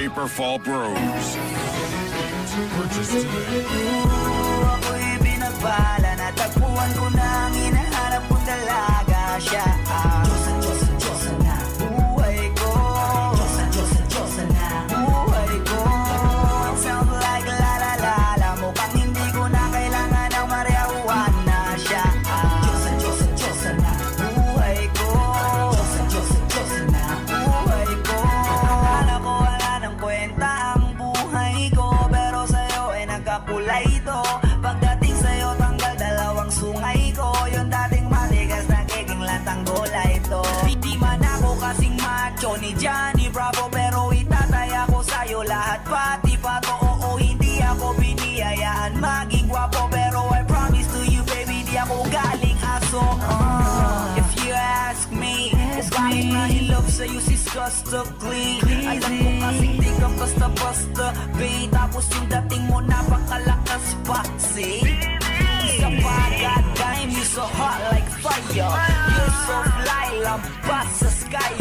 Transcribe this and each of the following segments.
Paper Fall Bros. Purchase today. Ako'y binagpala, natagpuan ko na ang hinahanap kong dalaga. Siya ang Diyosa na buhay ko. Diyosa na buhay ko. It sounds like la la la la, mukhang hindi ko na kailangan ng mariawan na. Siya ang Diyosa na buhay ko. Diyosa na buhay ko. Akala ko wala ng kwenta ang buhay ko, pero sa'yo ay nagkakulay ito. Pagdating sa'yo tanggal dalawang sungay ko. Yung dating matigas nagiging latang gulay ito. Di man ako kasing macho ni Johnny Bravo, pero itataya ko sa'yo lahat pati pato. Oo, hindi ako biniyayaan maging gwapo, pero I promise to you baby, di ako galing aso. If you ask me, it's why my love sa'yo sis gusto clean. Alam ko kasing di ka basta-basta babe, tapos yung dating mo napakalakas pa. See? Isa pa, god damn, you so hot like fire. You're so fly, lampas sa sky.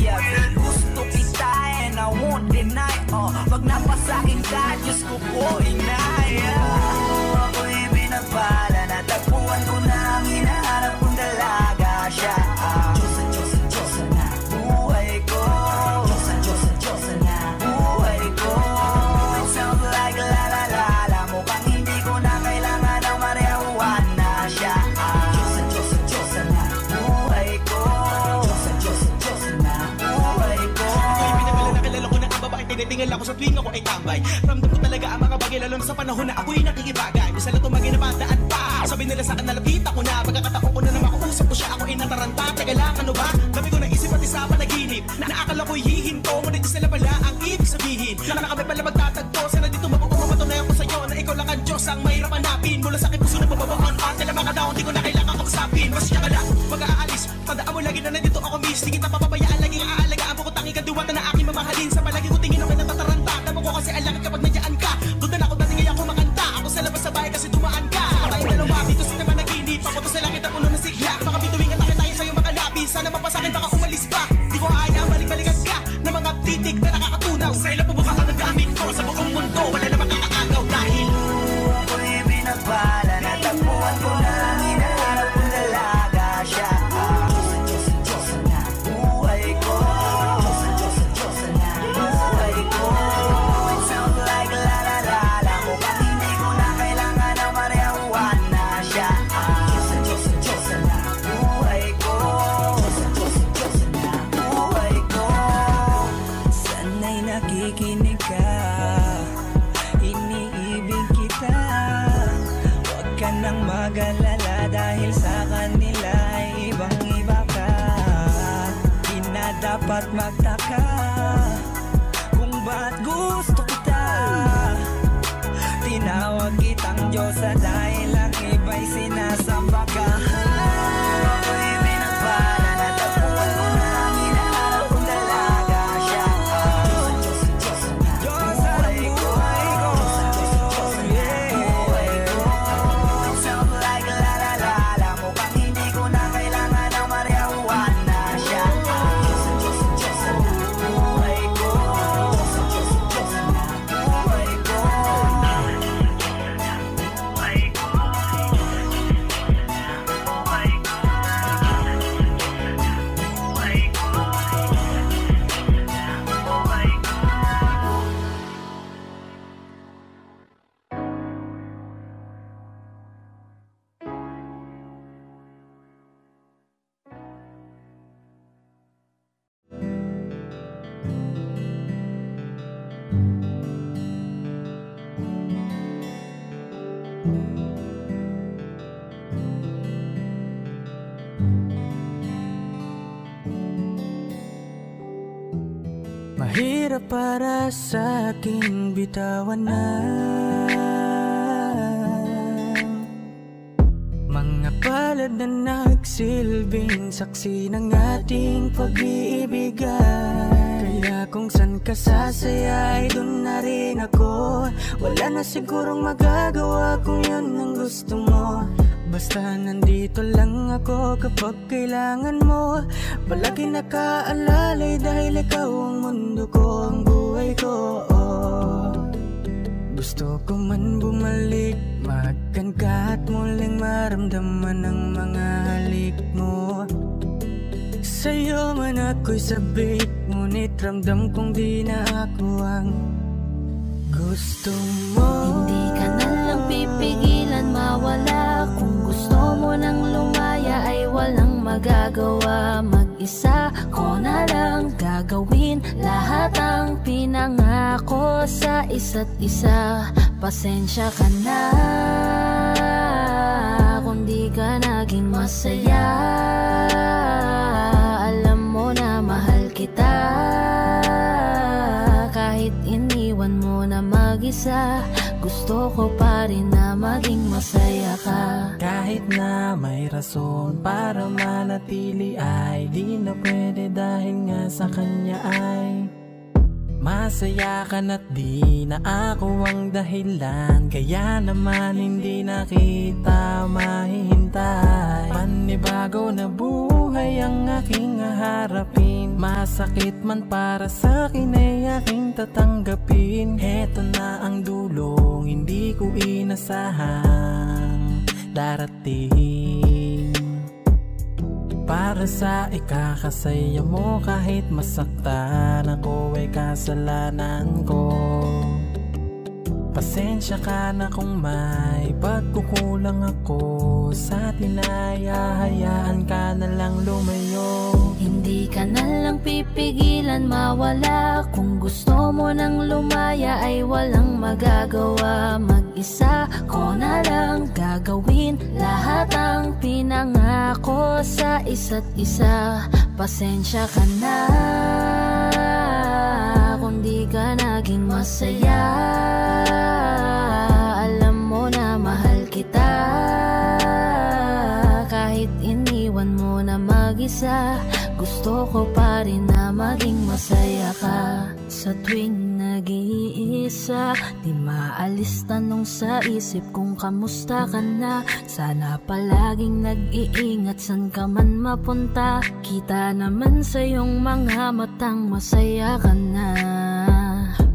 Gusto kita and I won't deny. Pag napasakin ka, Diyos ko po inaya. Ako'y binagpala, natagpuan ko na ang hinahanap kong dalaga. Siya ang Diyosa na buhay ko. Diyosa na buhay ko. It sounds like la la la la, mukhang hindi ko na kailangan ng mariawan na. Siya ang Diyosa na buhay ko. Diyosa na buhay ko. Ako'y pinagala na kilala ko na ang babae, tinitingal ako sa tuwing ako ay tambay. Ramdam ko talaga ang mga bagay, lalo na sa panahon na ako'y nakikibagay. Misa lang tumagay na bandaan pa, sabi nila sa akin nalapit ako na. Pagkakataon ko na na makausap ko siya, ako ay nataranta. Teka lang, ano ba? Dami ko naisip pati sa panaginip, na naakala ko'y hihinto, ngunit sila pala ang ibig sabihin. Na kami pala magtatagpo, sana dito mapapatunayan ko sa'yo na ikaw lang ang Diyos ang mahirap hanapin. Mula sa akin puso na pababaon pa, tila mga daon, di ko na kailangan kausapin. Masya ka lang, mag-aalis, tandaan mo lagi na nandito ako miss. Di kita papabayaan, laging aalagaan mo ko, tanging kadiwata na aking mamahalin. Sa palagi ko tingin ako natataranta, tama ko kasi alam kapag nandiyan ka. Doon na ako dating ngayon kumakanta, ako sa labas sa bahay kasi dumaan ka. Tayong dalawa, dito sila managinip, papunta sa langit ang ulo na sigla. Baka bituwing at tayo sa'yo makalabi, sana mapasakin baka umalis pa. Di ko ayaw, balik-balikan ka na mga titig na nakakatunaw. Sa ilang pubuka ka ng gamit ko, sa buong mundo wala na makakaagaw dahil ako'y binagpala, natagpuan ko na ang hinahanap kong dalaga. Siya ang Diyosa na buhay ko. Diyosa na buhay ko. It sounds like la la la la, mukhang hindi ko na kailangan ng mariawan na. Siya ang Diyosa na buhay ko. Diyosa na buhay ko. Sana'y nakikinig ka, iniibig kita. Huwag ka nang mag-alala dahil sa kanila ay ibang-iba ka. Di na dapat magtaka kung ba't gusto kita. Tinawag kitang Diyosa dahil ang iba'y sinasamba ka. Ako'y binagpala, natagpuan ko na ang hinahanap kong dalaga. Siya ang Diyosa na buhay ko. Buhay ko. It sounds like la la la la, mukhang hindi ko na kailangan ng mariawan na. Siya ang Diyosa na buhay ko. Diyosa na buhay ko. Mahirap para sa aking bitawan na mga palad na nagsilbing saksi ng ating pag-iibigan. Kaya kung san ka sasaya ay dun na rin ako. Wala na sigurong magagawa kung yun ang gusto mo. Basta nandito lang ako kapag kailangan mo. Palagi nakaalalay dahil ikaw ang mundo ko, ang buhay ko. Gusto ko man bumalik, mahagkan ka at muling maramdaman ang mga halik mo. Sa'yo man ako'y sabik, ngunit ramdam kong di na ako ang gusto mo. Hindi ka na lang pipigilan mawala. Kung gusto mo nang lumaya ay walang magagawa. Mag-isa ko na lang gagawin lahat ang pinangako sa isa't isa. Pasensya ka na kung di ka naging masaya. Alam mo na mahal kita, kahit iniwan mo na mag-isa. Gusto ko pa rin na maging masaya ka. Kahit na may rason para manatili ay di na pwede dahil nga sa kanya ay masaya ka na't di na ako ang dahilan. Kaya naman hindi na kita mahihintay. Panibago na buhay ang aking haharapin. Masakit man para sa'kin ay aking tatanggapin. Heto na ang dulong hindi ko inasahang darating. Para sa ikakasaya mo kahit masaktan ako ay kasalanan ko. Pasensya ka na kung may pagkukulang ako sa tinaya. Hayaan ka na lang lumayo. Hindi ka na lang pipigilan mawala. Kung gusto mo nang lumaya ay walang magagawa. Mag-isa ko na lang gagawin lahat ang pinangako sa isa't isa. Pasensya ka na kung di ka naging masaya. Alam mo na mahal kita, kahit iniwan mo na mag-isa. Gusto ko pa rin na maging masaya ka. Sa tuwing nag-iisa, di maalis tanong sa isip kung kamusta ka na. Sana palaging nag-iingat san ka man mapunta. Kita naman sa iyong mga matang masaya ka na.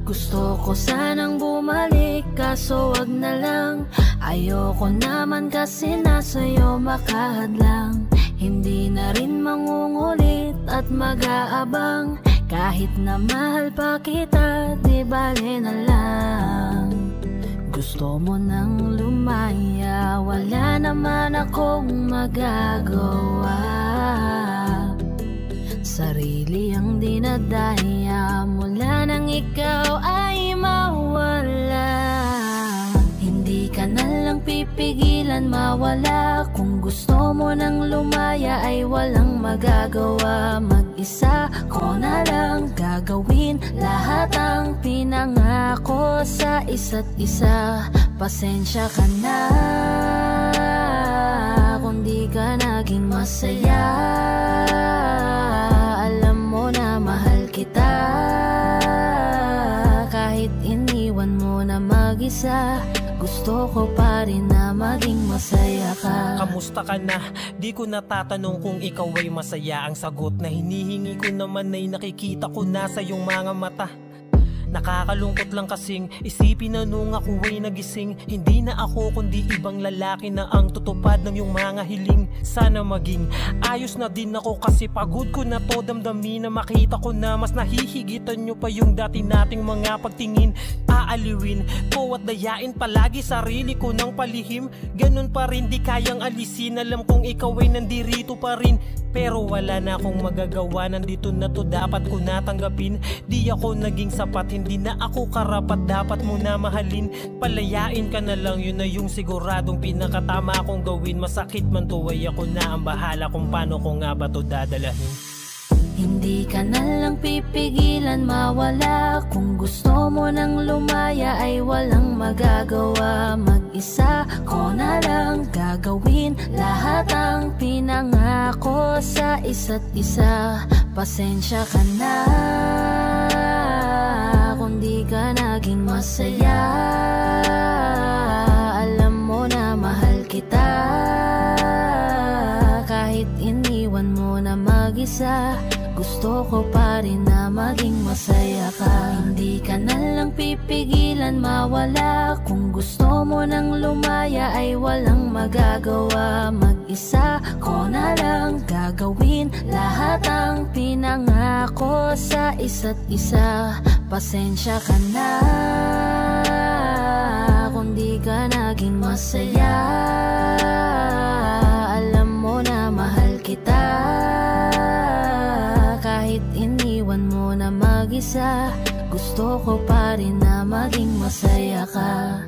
Gusto ko sanang bumalik kaso wag na lang. Ayoko naman kasi nasa'yo makahadlang. Hindi na rin mangungulit at mag-aabang. Kahit na mahal pa kita, di bale na lang. Gusto mo nang lumaya, wala naman akong magagawa. Sarili ang dinadaya mula nang ikaw ay mawala. Hindi ka na lang pipigilan mawala. Kung gusto mo nang lumaya ay walang magagawa. Mag-isa ko na lang gagawin lahat ang pinangako sa isa't isa. Pasensya ka na kung di ka naging masaya. Alam mo na mahal kita, kahit iniwan mo na mag-isa. Gusto ko pa rin na maging masaya ka. Kamusta ka na? Di ko natatanong kung ikaw ay masaya. Ang sagot na hinihingi ko naman ay nakikita ko na sa iyong mga mata. Nakakalungkot lang kasing isipin na nung ako ay nagising, hindi na ako kundi ibang lalaki na ang tutupad ng iyong mga hiling. Sana maging ayos na din ako kasi pagod ko na to damdamin na makita ko na mas nahihigitan nyo pa yung dati nating mga pagtingin. Aaliwin ko at dayain palagi sarili ko ng palihim. Ganun pa rin di kayang alisin. Alam kong ikaw ay nandirito pa rin, pero wala na akong magagawa. Nandito na to, dapat ko natanggapin. Di ako naging sapat, hindi na ako karapat. Dapat mo na mahalin. Palayain ka na lang, yun na yung siguradong pinakatama kong gawin. Masakit man to ay ako na ang bahala kung paano ko nga ba to dadalahin. Hindi ka na lang pipigilan mawala. Kung gusto mo nang lumaya ay walang magagawa. Mag-isa ko na lang gagawin lahat ang pinangako sa isa't isa. Pasensya ka na kung di ka naging masaya. Alam mo na mahal kita, iniwan mo na mag-isa, gusto ko pa rin na maging masaya ka. Hindi ka na lang pipigilan mawala, kung gusto mo nang lumaya ay walang magagawa. Mag-isa ko na lang gagawin lahat ang pinangako sa isa't isa. Pasensya ka na kung di ka naging masaya. Alam mo na mahal kita, kahit iniwan mo na mag-isa, gusto ko pa rin na maging masaya ka.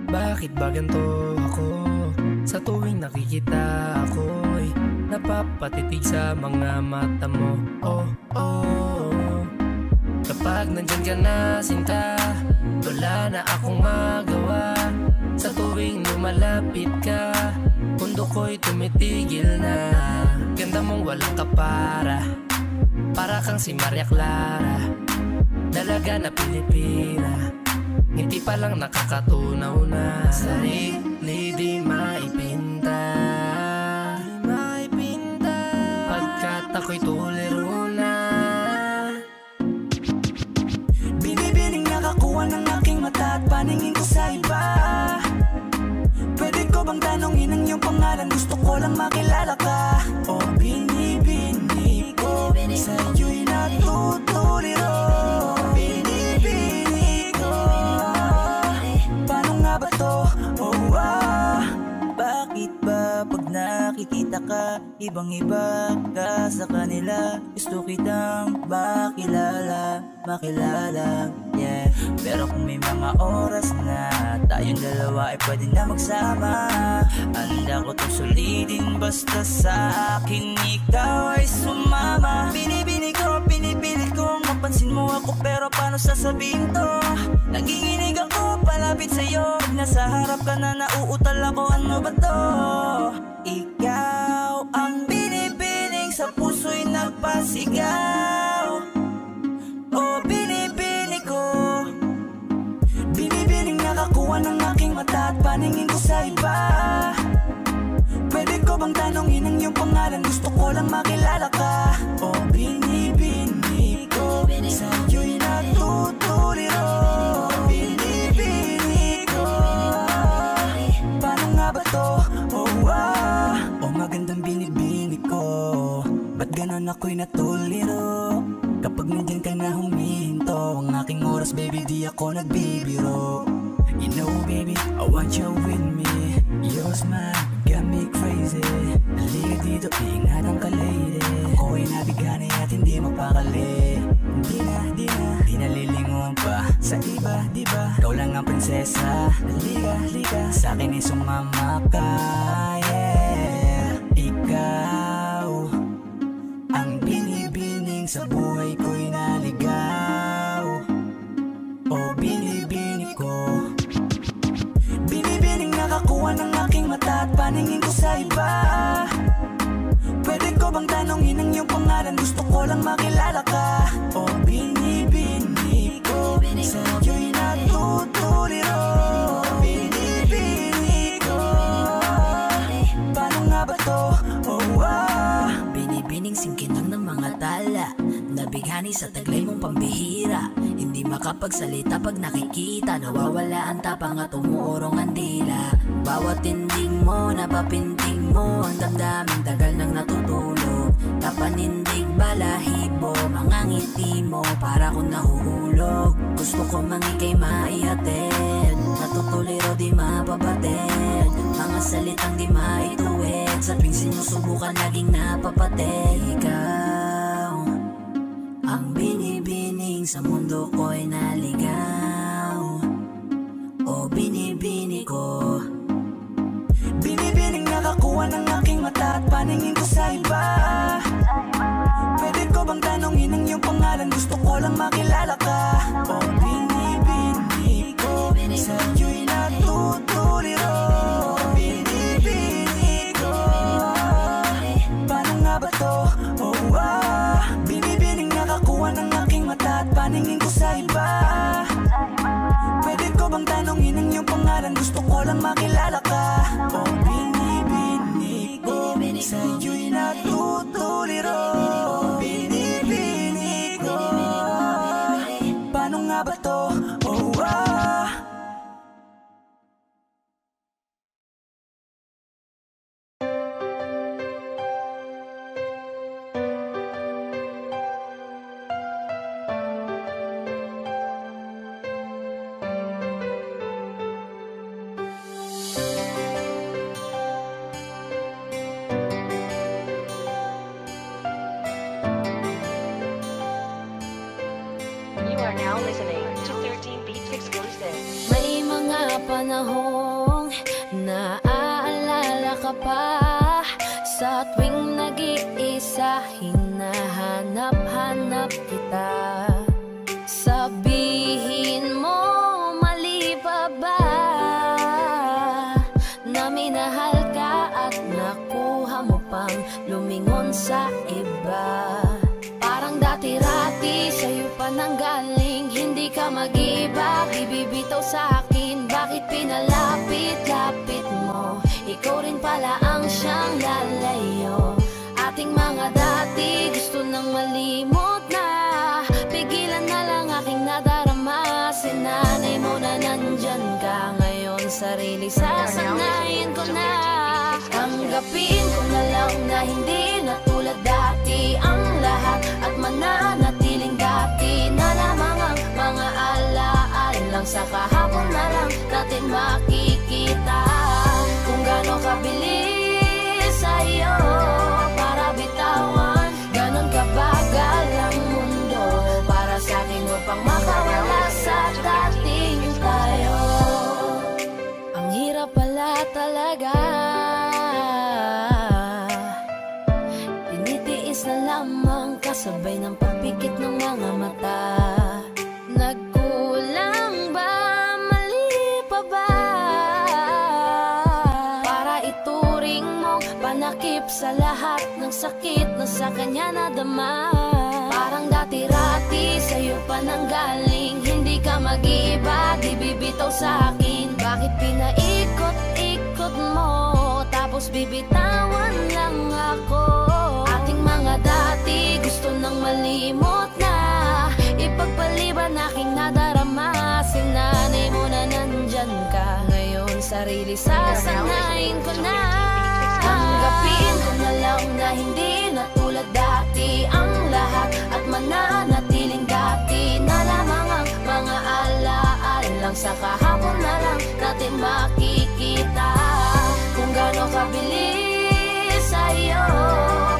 Bakit ba ganito ako? Sa tuwing nakikita ako'y napapatitig sa mga mata mo. Oh, oh, oh. Kapag nandyan ka na sinta, wala na akong magawa. Sa tuwing lumalapit ka, mundo ko'y tumitigil na. Ganda mong walang kapara, para kang si Maria Clara, dalaga na Pilipina. Hindi pa lang nakakatunaw na sarili di maipinta. Pagkat ako'y tuliro na. Binibining nakakuha ng aking mata at paningin ko sa iba. Pwede ko bang tanongin ang iyong pangalan? Gusto ko lang makilala ka. O binibini ko sa iyo'y natutuliro. Bakit ba pag nakikita ka, ibang-iba ka sa kanila? Gusto kitang makilala, yeah. Pero kung may mga oras na tayong dalawa ay pwede na magsama, handa ko itong sulitin basta sa akin ikaw ay sumama. Binibini ko, pinipilit kong mapansin mo ako, pero paano sasabihin to? Nanginginig ako palapit sa'yo, pag nasa harap ka na nauutal ako, ano ba to? Ikaw ang binibining sa puso'y nagpasigaw. O binibini ko, binibining nakakuha ng aking mata at paningin ko sa iba. Pwede ko bang tanongin ang iyong pangalan? Gusto ko lang makilala ka. O binibini ko sa iyo'y natutuliro. Binibini ko, paano nga ba to? Oh, magandang binibini ko, ba't ganon ako'y natuliro? Kapag nandyan ka na humihinto, ang aking oras baby di ako nagbibiro. You know baby, I want you with me. Your smile got me crazy. Halika dito, iingatan ka lady. Ako'y nabigani at hindi mapakali. Di na lilingon pa sa iba, diba? Ikaw lang ang prinsesa. Halika, sa akin ay sumama ka, yeah. Ikaw ang binibining sa buhay ko'y naligaw. O binibini ko, binibining nakakuha ng aking mata at paningin ko sa iba. Pwede ko bang tanongin ang iyong pangalan? Gusto ko lang makilala ka. O binibini ko sa iyo'y natutuliro. Binibini ko, paano nga ba to? Binibining singkinang ng mga tala, nabighani sa taglay mong pambihira. Hindi makapagsalita pag nakikita, nawawala ang tapang at umuurong ang dila. Bawat tinding mo, napapinting mo, ang damdaming tagal nang natutulog. Kapanindig balahibo, mga ngiti mo, para kong nahuhulog. Gusto ko mangikay maihatid, natutuliro di mapabatid. Mga salitang di maituwid, sa tuwing sinusubukan laging napapatid. Ikaw ang binibining sa mundo ko'y naligaw. O binibini ko, binibining nakakuha ng aking mata at paningin ko sa iba. Pwede ko bang tanongin ang iyong pangalan? Gusto ko lang makilala ka. O binibini ko sa iyo'y natutuliro. Binibini ko, paano nga ba to? Binibining nakakuha ng aking mata mata at paningin ko sa iba. Pwede ko bang tanongin ang iyong pangalan? Gusto ko lang makilala ka. Oh, binibinig ko sa'yo'y natutuliro. Binibinig ko, paano nga ba to? Oh, panahong naaalala ka pa sa tuwing nag-iisa, hinahanap-hanap kita. Sabihin mo, mali pa ba na minahal ka at nakuha mo pang lumingon sa iba? Parang dati-rati sa'yo pa nanggaling, hindi ka mag-iba, ibibitaw sa akin. Bakit pinalapit-lapit mo? Ikaw rin pala ang siyang lalayo. Ating mga dati gusto nang malimot na, pigilan na lang aking nadarama. Sinanay mo na nandyan ka ngayon, sarili sasanayin ko na. Tanggapin ko na lang na hindi na tulad dati ang lahat, at mananatiling dati na lamang ang mga alaala lang. Sa kahapon na lang natin makikita kung gaano kabilis sa'yo para bitawan, ganon kabagal ang mundo para sa'kin upang makawala sa dating tayo. Ang hirap pala talaga, tinitiis na lamang kasabay ng pagpikit ng mga mata. Nagkulang ba, mali pa ba, para ituring mong panakip sa lahat ng sakit na sa kanya nadama? Parang dati-rati sa'yo pa nanggaling, hindi ka mag-iba, di bibitaw sa akin. Bakit pinaikot-ikot mo, tapos bibitawan lang ako? Ating mga dati gusto nang malimot na, ipagpaliban aking nadarama. Sinanay mo na nandyan ka ngayon, sarili sasanayin ko na. Tanggapin ko na lang na hindi na tulad dati ang lahat, at mananatiling dati na lamang ang mga alaala lang. Sa kahapon na lang natin makikita kung gaano kabilis sa'yo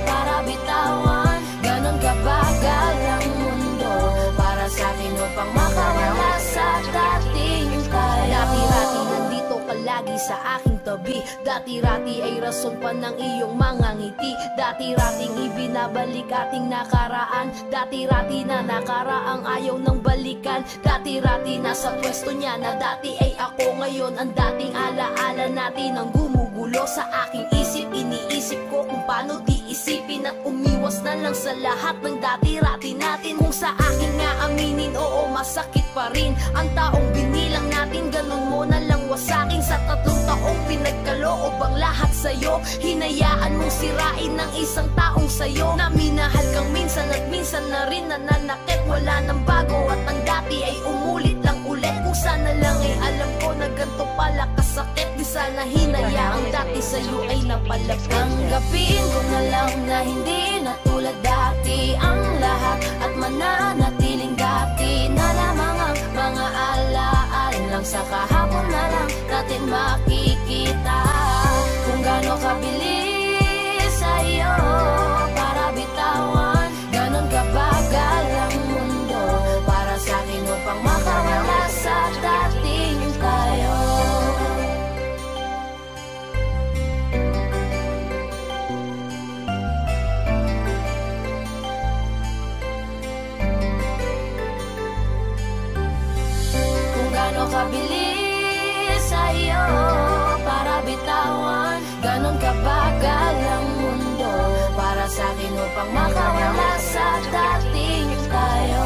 para bitawan, ganon kabagal ang mundo para sa'kin upang makawala sa dating tayo. Dati-rati nandito ka lagi sa aking tabi, dati-rati ay rason pa ng iyong mga ngiti. Dati-rating ibinabalik ating nakaraan, dati-rati na nakaraang ayaw ng balikan. Dati-rati nasa pwesto niya na dati ay ako, ngayon ang dating alaala natin ang gumugulo sa aking isip. Iniisip ko kung paano di isipin at umiwas na lang sa lahat ng dati-rati natin. Kung sa akin nga aminin, oo masakit pa rin ang taong binilang natin, ganun mo na lang wasakin. Sa 3 taong pinagkaloob ang lahat sa'yo, hinayaan mong sirain ng isang taong sa'yo na minahal kang minsan at minsan na rin nananakit. Wala nang bago at ang dati ay umulit lang ulit. Kung sana lang ay alam ko na ganito pala kasakit, di sana hinayaang dati sa'yo ay napalapit. Tanggapin ko na lang na hindi na tulad dati ang lahat, at mananatiling dati na lamang ang mga alaala lang. Sa kahapon na lang natin makikita kung gaano kabilis sa'yo para bitawan, ganon kabagal ang mundo para sa'kin upang makawala sa dating tayo. Kung gaano kabilis sa'yo para bitawan, ganon kabagal ang mundo para sa'kin upang makawala sa dating tayo.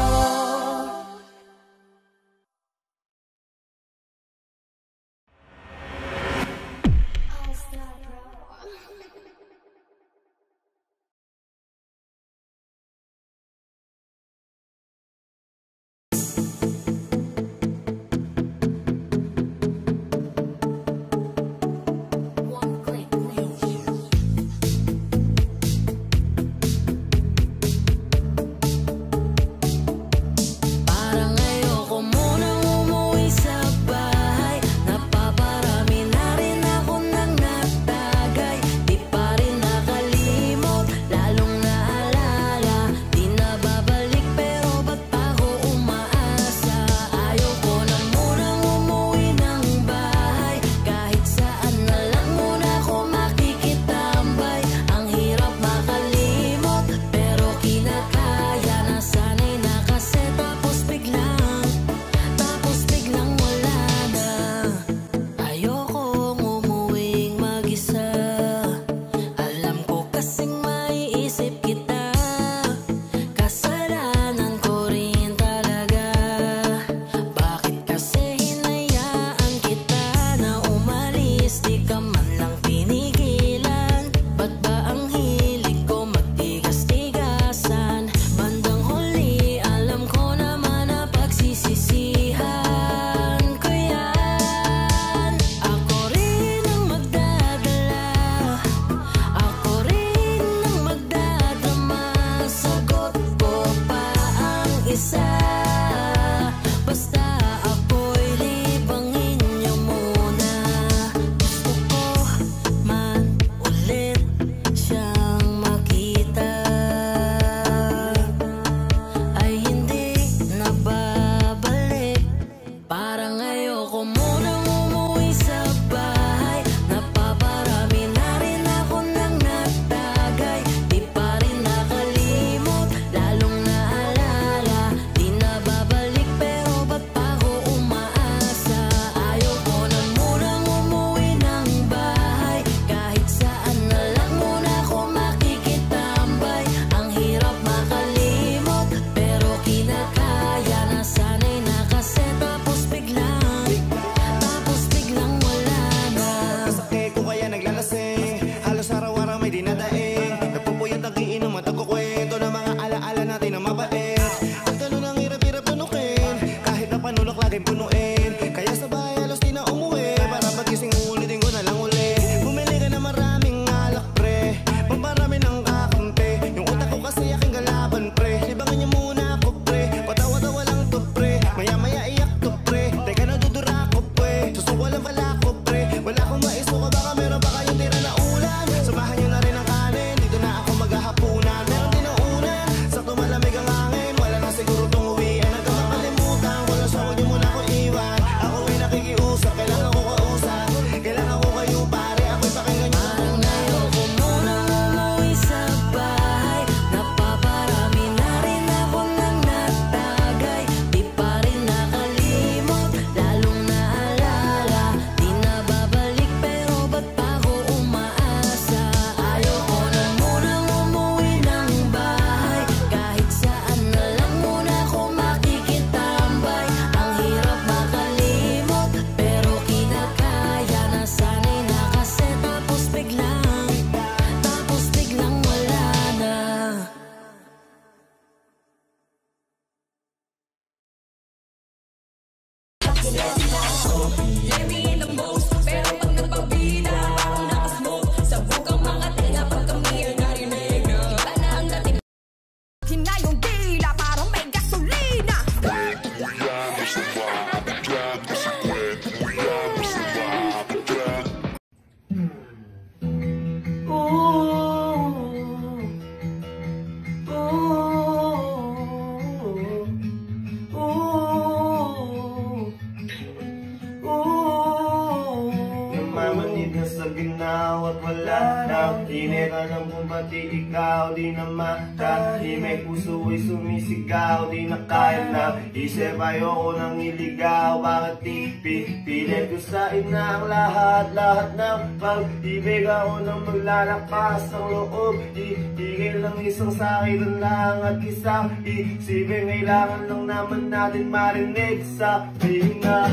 Sumisigaw, di na kaya na isip ayoko nang iligaw. Bakit pipilit ko sa ina ang lahat ng pag-ibig? Ako nang maglalakas ng loob, itigil ng isang sakin lang at isang isipin. Kailangan lang naman natin marinig sa pinga.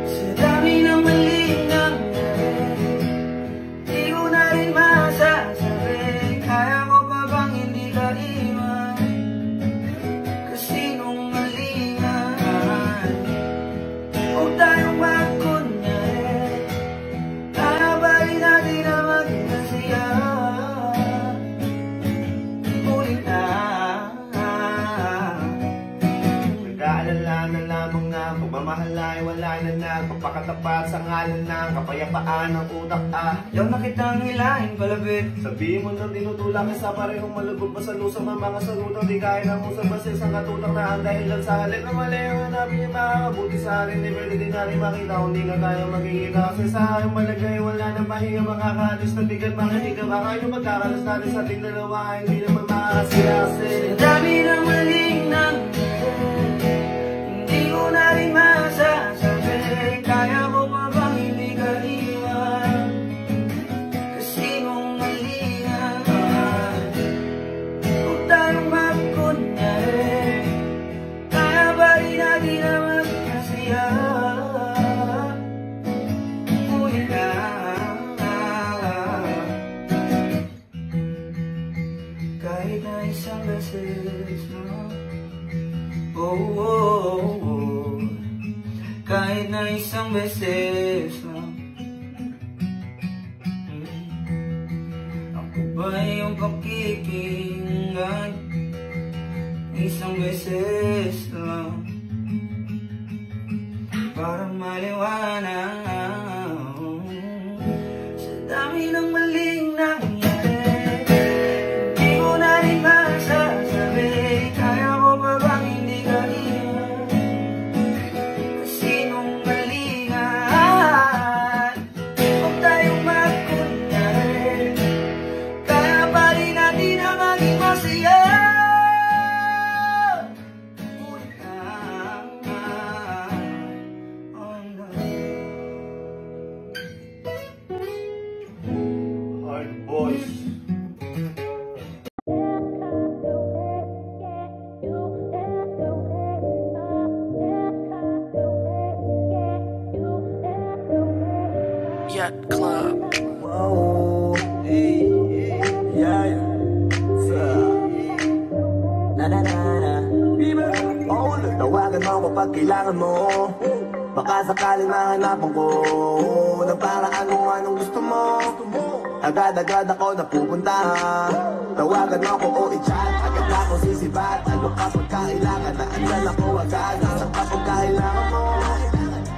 Sa dami ng maling nangyari, di ko na rin masasabi. Kaya ko pa bang hindi ka iwan? Huwag tayong magkunyari, kaya ba rin natin na maging masaya? Ulit na nag-aalala na lamang na pagmamahal ay wala na nagpapakatapat sa ngalan ng kapayapaan ng utak. Ayaw na kitang hilahin palabit, sabihin mo nang tinutulak sa parehong malugod pa sa lusang ng mga salutang di kaya ng usap basta isang katutak na ang dahilan sa halip na mali ang hanapin niya makakabuti sa akin. Di pwede din natin makita kung di na tayo magkikita, kasi sa aking malagay wala na pahinga makakaalis na bigat. Bakit di ka baka yung magkakalas natin sa ating dalawa hindi naman makakasiyasi. Dami ng maling nangyari, hindi ko na rin masasabi. Kaya mo pa bang hindi ka iwan? Kasi nung mali na huwag tayong magkunyari, kaya ba rin natin na magkasaya? Ulit na kahit na isang beses, kahit na isang beses lang. Ako ba yung pakikinggan? Isang beses lang para maliwanag sa dami ng maling nangyari. Hindi ko na rin masasabi, kaya mo ba bang hindi ka iwan? Kasi nung malingan, huwag tayong magkunyari, kaya pa rin natin na maging masaya. Hard boys. Yacht Club. Whoa, hey, yeah, yeah. Tawagan mo kapag kailangan mo, baka sakaling mahanapan ko ng paraan kung anong gusto mo. Agad-agad ako napupunta, tawagan mo ako o i-chat, agad ako sisibat. Ano kapag kailangan na andyan ako agad. Sa kapag kailangan mo,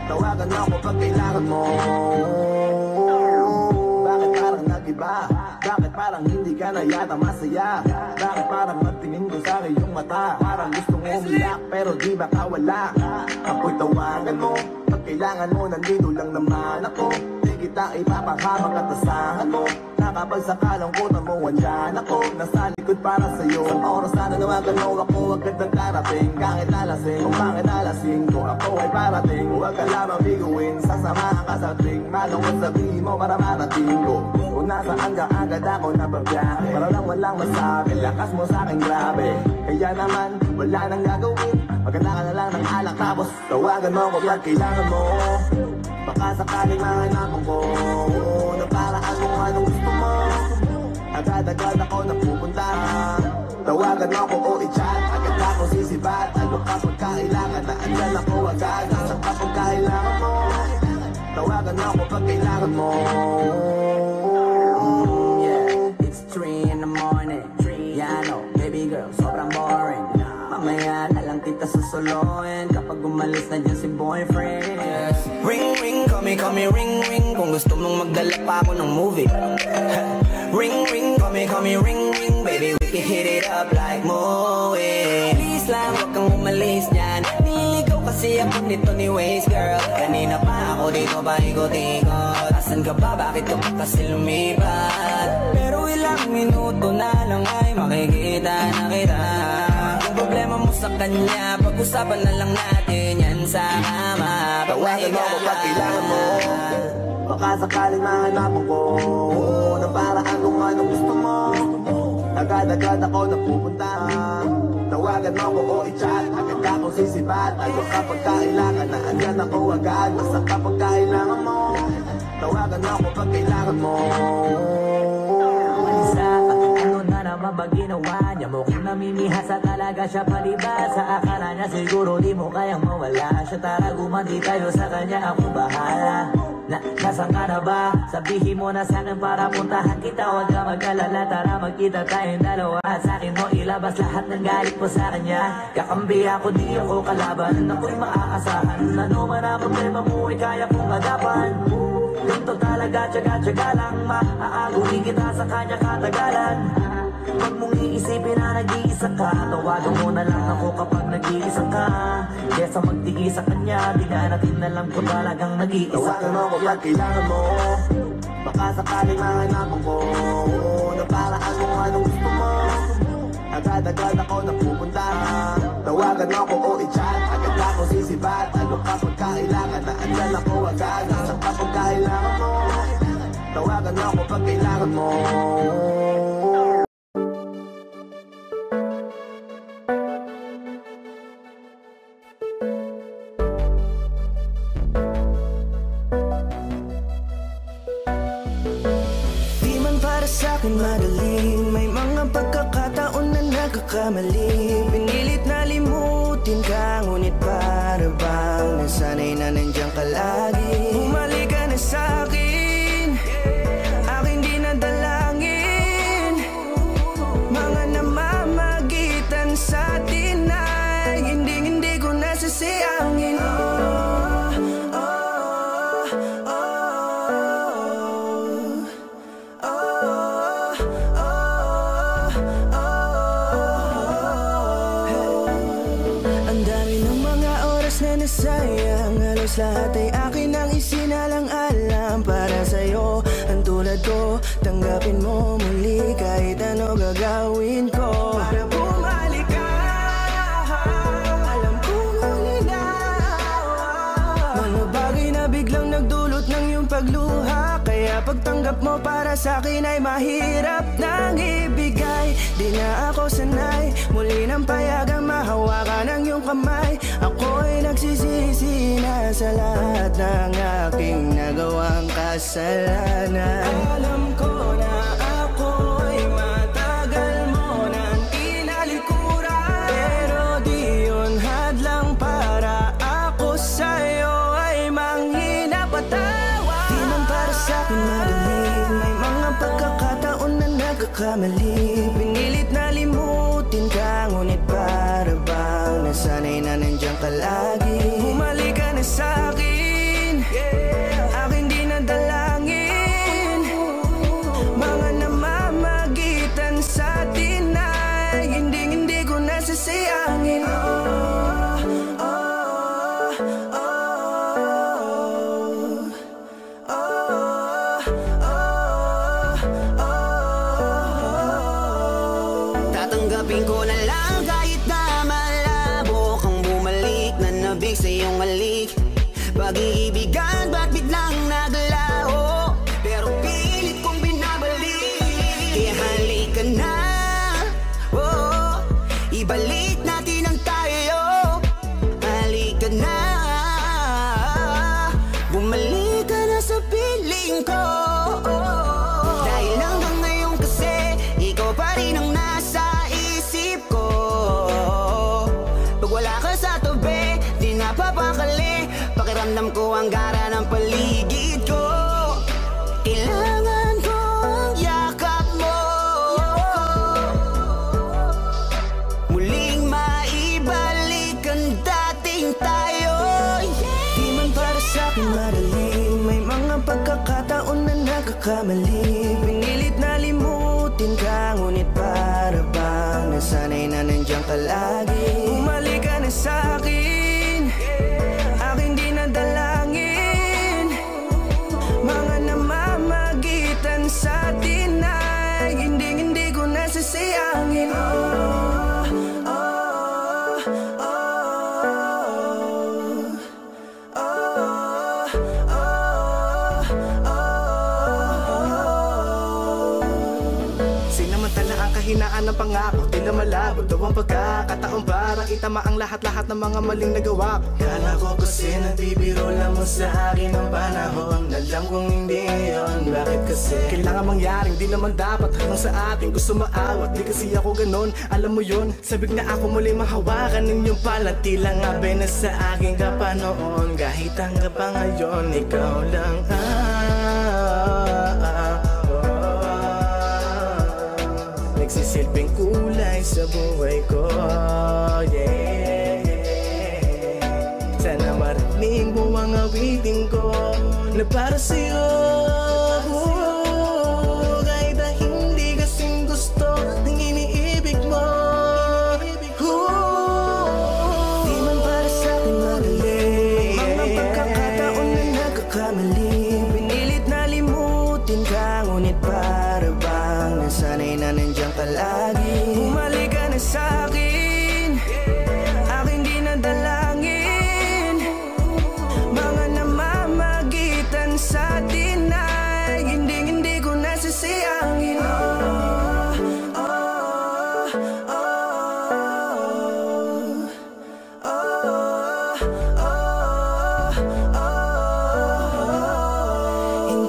tawagan mo ako pag kailangan mo. Bakit parang nag-iba? Bakit parang hindi ka na yata masaya? Bakit parang magtingin ko sa iyong mata? Parang gusto mo umiyak pero di ba kawala? Ako'y tawagan mo pag kailangan mo, nandito lang naman ako. Di kita ipapahamak at asahan mo, nakapag sa kalungkutan mo andyan ako. Nasa likod para sa'yo, sa oras na nanawagan mo ako agad ng karating. Kahit nalasing, kung bakit nalasing ko, ako ay parating. Huwag ka lamang biguin, sasamahan ka sa tuwing malungkot sabihin mo para marating ko. Kung nasaan ka agad ako nababiyahe, para lang walang masabi, lakas mo sa'kin grabe. Kaya naman, wala nang gagawin, maganda ka na lang ng alak tapos tawagan mo kapag kailangan mo. Baka sakaling mahanapan ko na paraan kung anong gusto mo. Agad-agad ako napupunta, tawagan mo ako o i-chat, agad ako sisibat. Ano kapag kailangan na andyan ako agad. Sa kapag kapag kailangan mo. Tawagan ako pag kailangan mo. Yeah, it's 3 in the morning. Yeah, I know, baby girl, sobrang boring. Mamaya na lang kita susuluin kapag umalis na dyan si boyfriend. Ring ring, call me ring ring. Kung gusto mong magdala pa ako ng movie. Ring ring, call me ring ring. Baby, we can hit it up like movie. Please lang, wag kang umalis dyan. Niligaw kasi ako nito ni Waze, girl. Kanina pa ako dito ba ikot-ikot. Asan ka ba? Bakit ka pa kasi lumipat? Pero ilang minuto na lang ay makikita na kita. Kung problema mo sa kanya, pag-usapan na lang natin yan sa kama. Tawagan mo ako pag kailangan mo. Baka sakaling mahanapan ko na paraan kung anong gusto mo. Agad-agad ako napupunta. Tawagan mo ako o i-chat. Agad akong sisipat. Ano kapag kailangan na andyan ako agad. Basta kapag kailangan mo. Tawagan mo ako pag kailangan mo. Malisa, ano na naman ba ginawa niya? Mukhang namimihasa talaga siya palibasa. Akala niya siguro di mo kayang mawala siya. Tara gumanti tayo sa kanya, ako bahala. Nasaan ka na ba? Sabihin mo na sa'kin para puntahan kita. Huwag ka mag-alala, tara magkita tayong dalawa. Sa'kin mo ilabas lahat ng galit mo sa kanya. Kakambi ako, di ako kalaban. Ako'y maaasahan. Ano man ang problema mo ay kaya kong agapan. Ganito talaga, tsaga-tsaga lang. Maaaguhin kita sa kanya katagalan. Huwag mong iisipin na nag-iisa ka. Tawagan mo na lang ako kapag nag-iisa ka. Kesa magtigi sa kanya, di na natin alam kung talagang nag-iisa ka. Tawagan mo ako pag kailangan mo. Baka sakaling mahanapan ko na paraan kung anong gusto mo. Agad-agad ako napupunta. Tawagan mo ako o i-chat. Agad ako sisibat. Ano kapag kailangan na andyan ako agad. Sa kapag kailangan mo. Tawagan mo ako pag kailangan mo. Di man para sa'kin magaling. May mga pagkakataon na nagkakamali. Pinilit na limutin ka, ngunit para bang nasanay na nandiyan ka lagi. Bumalik ka na sa'kin, aking di nadalangin. Mga namamagitan sa atin ay hindi ko nasasayangin. Sayang, halos lahat ay akin ang isinalang-alam para sa'yo. Ang tulad ko, tanggapin mo muli kahit ano gagawin ko para bumalik ka. Alam kong malinaw, mga bagay na biglang nagdulot ng iyong pagluha. Kaya pagtanggap mo para sa'kin ay mahirap nang ibigay. Di na ako sanay, muli nang payagang mahawakan ang iyong kamay. Ako'y nagsisisi na sa lahat ng aking nagawang kasalanan. Alam ko na ako'y matagal mo nang tinalikuran, pero di yun hadlang para ako sa'yo ay manghina patawa. Di man para sa'kin madaling, may mga pagkakataon na nagkakamali. Pinilit na limutin ka, ngunit para bang nasanay na nandiyan ka lagi. Bumalik ka na sa'kin, aking di nadalangin. Mga namamagitan sa atin ay hindi ko nasasayangin. Tatanggapin ko na lang kahit na malabo kang bumalik na nabig sa iyong halik. Pag-iibigan ba't biglang naglaho, pero pilit kong binabalik. Kaya halika na, oh, ibalik natin ang tayo. Halika na, bumalik ka na sa piling ko. Dahil hanggang ngayon kasi ikaw pa rin ang nasa isip ko. Pag wala ka sa tabi, di napapakali. pakiramdam ko ang gara ng paligid ko. Kailangan ko ang yakap mo, muling maibalik ang dating tayo. Di man para sa'kin madali, may mga pagkakataon na nagkakamali. Pinilit na limutin ka, ngunit para bang nasanay na nandiyan ka lagi. Bumalik ka na sa'kin, aking dinadalangin. Mga namamagitan sa atin ay hindi ko nasasayangin. Sinamantala ang kahinaan ng pangako, tila malabo daw ang pagkakataon para itama ang lahat-lahat ng mga maling nagawa ko. Kala ko kasi nagbibiro lang mo sa akin ang panahon, alam kong hindi yun. Bakit kasi kailangan mangyaring di naman dapat hanggang sa atin gusto maawat? Di kasi ako ganon, alam mo yun. Sabik na ako muli mahawakan ninyong pala, tila nga na sa akin ka pa noon. Kahit hanggang pa ngayon, ikaw lang nagsisilbing kulay sa buhay ko, yeah. Sana marinig mo ang awitin ko na para sa'yo, kahit na hindi kasing gusto ng iniibig mo. Di man para sa'kin madali, mga pagkakataon na nagkakamali. Pinilit na limutin ka, ngunit para bang nasanay na nandiyan ka lagi. Bumalik ka na sa'kin, aking dinadalangin. Mga namamagitan sa atin ay hindi ko nasasayangin.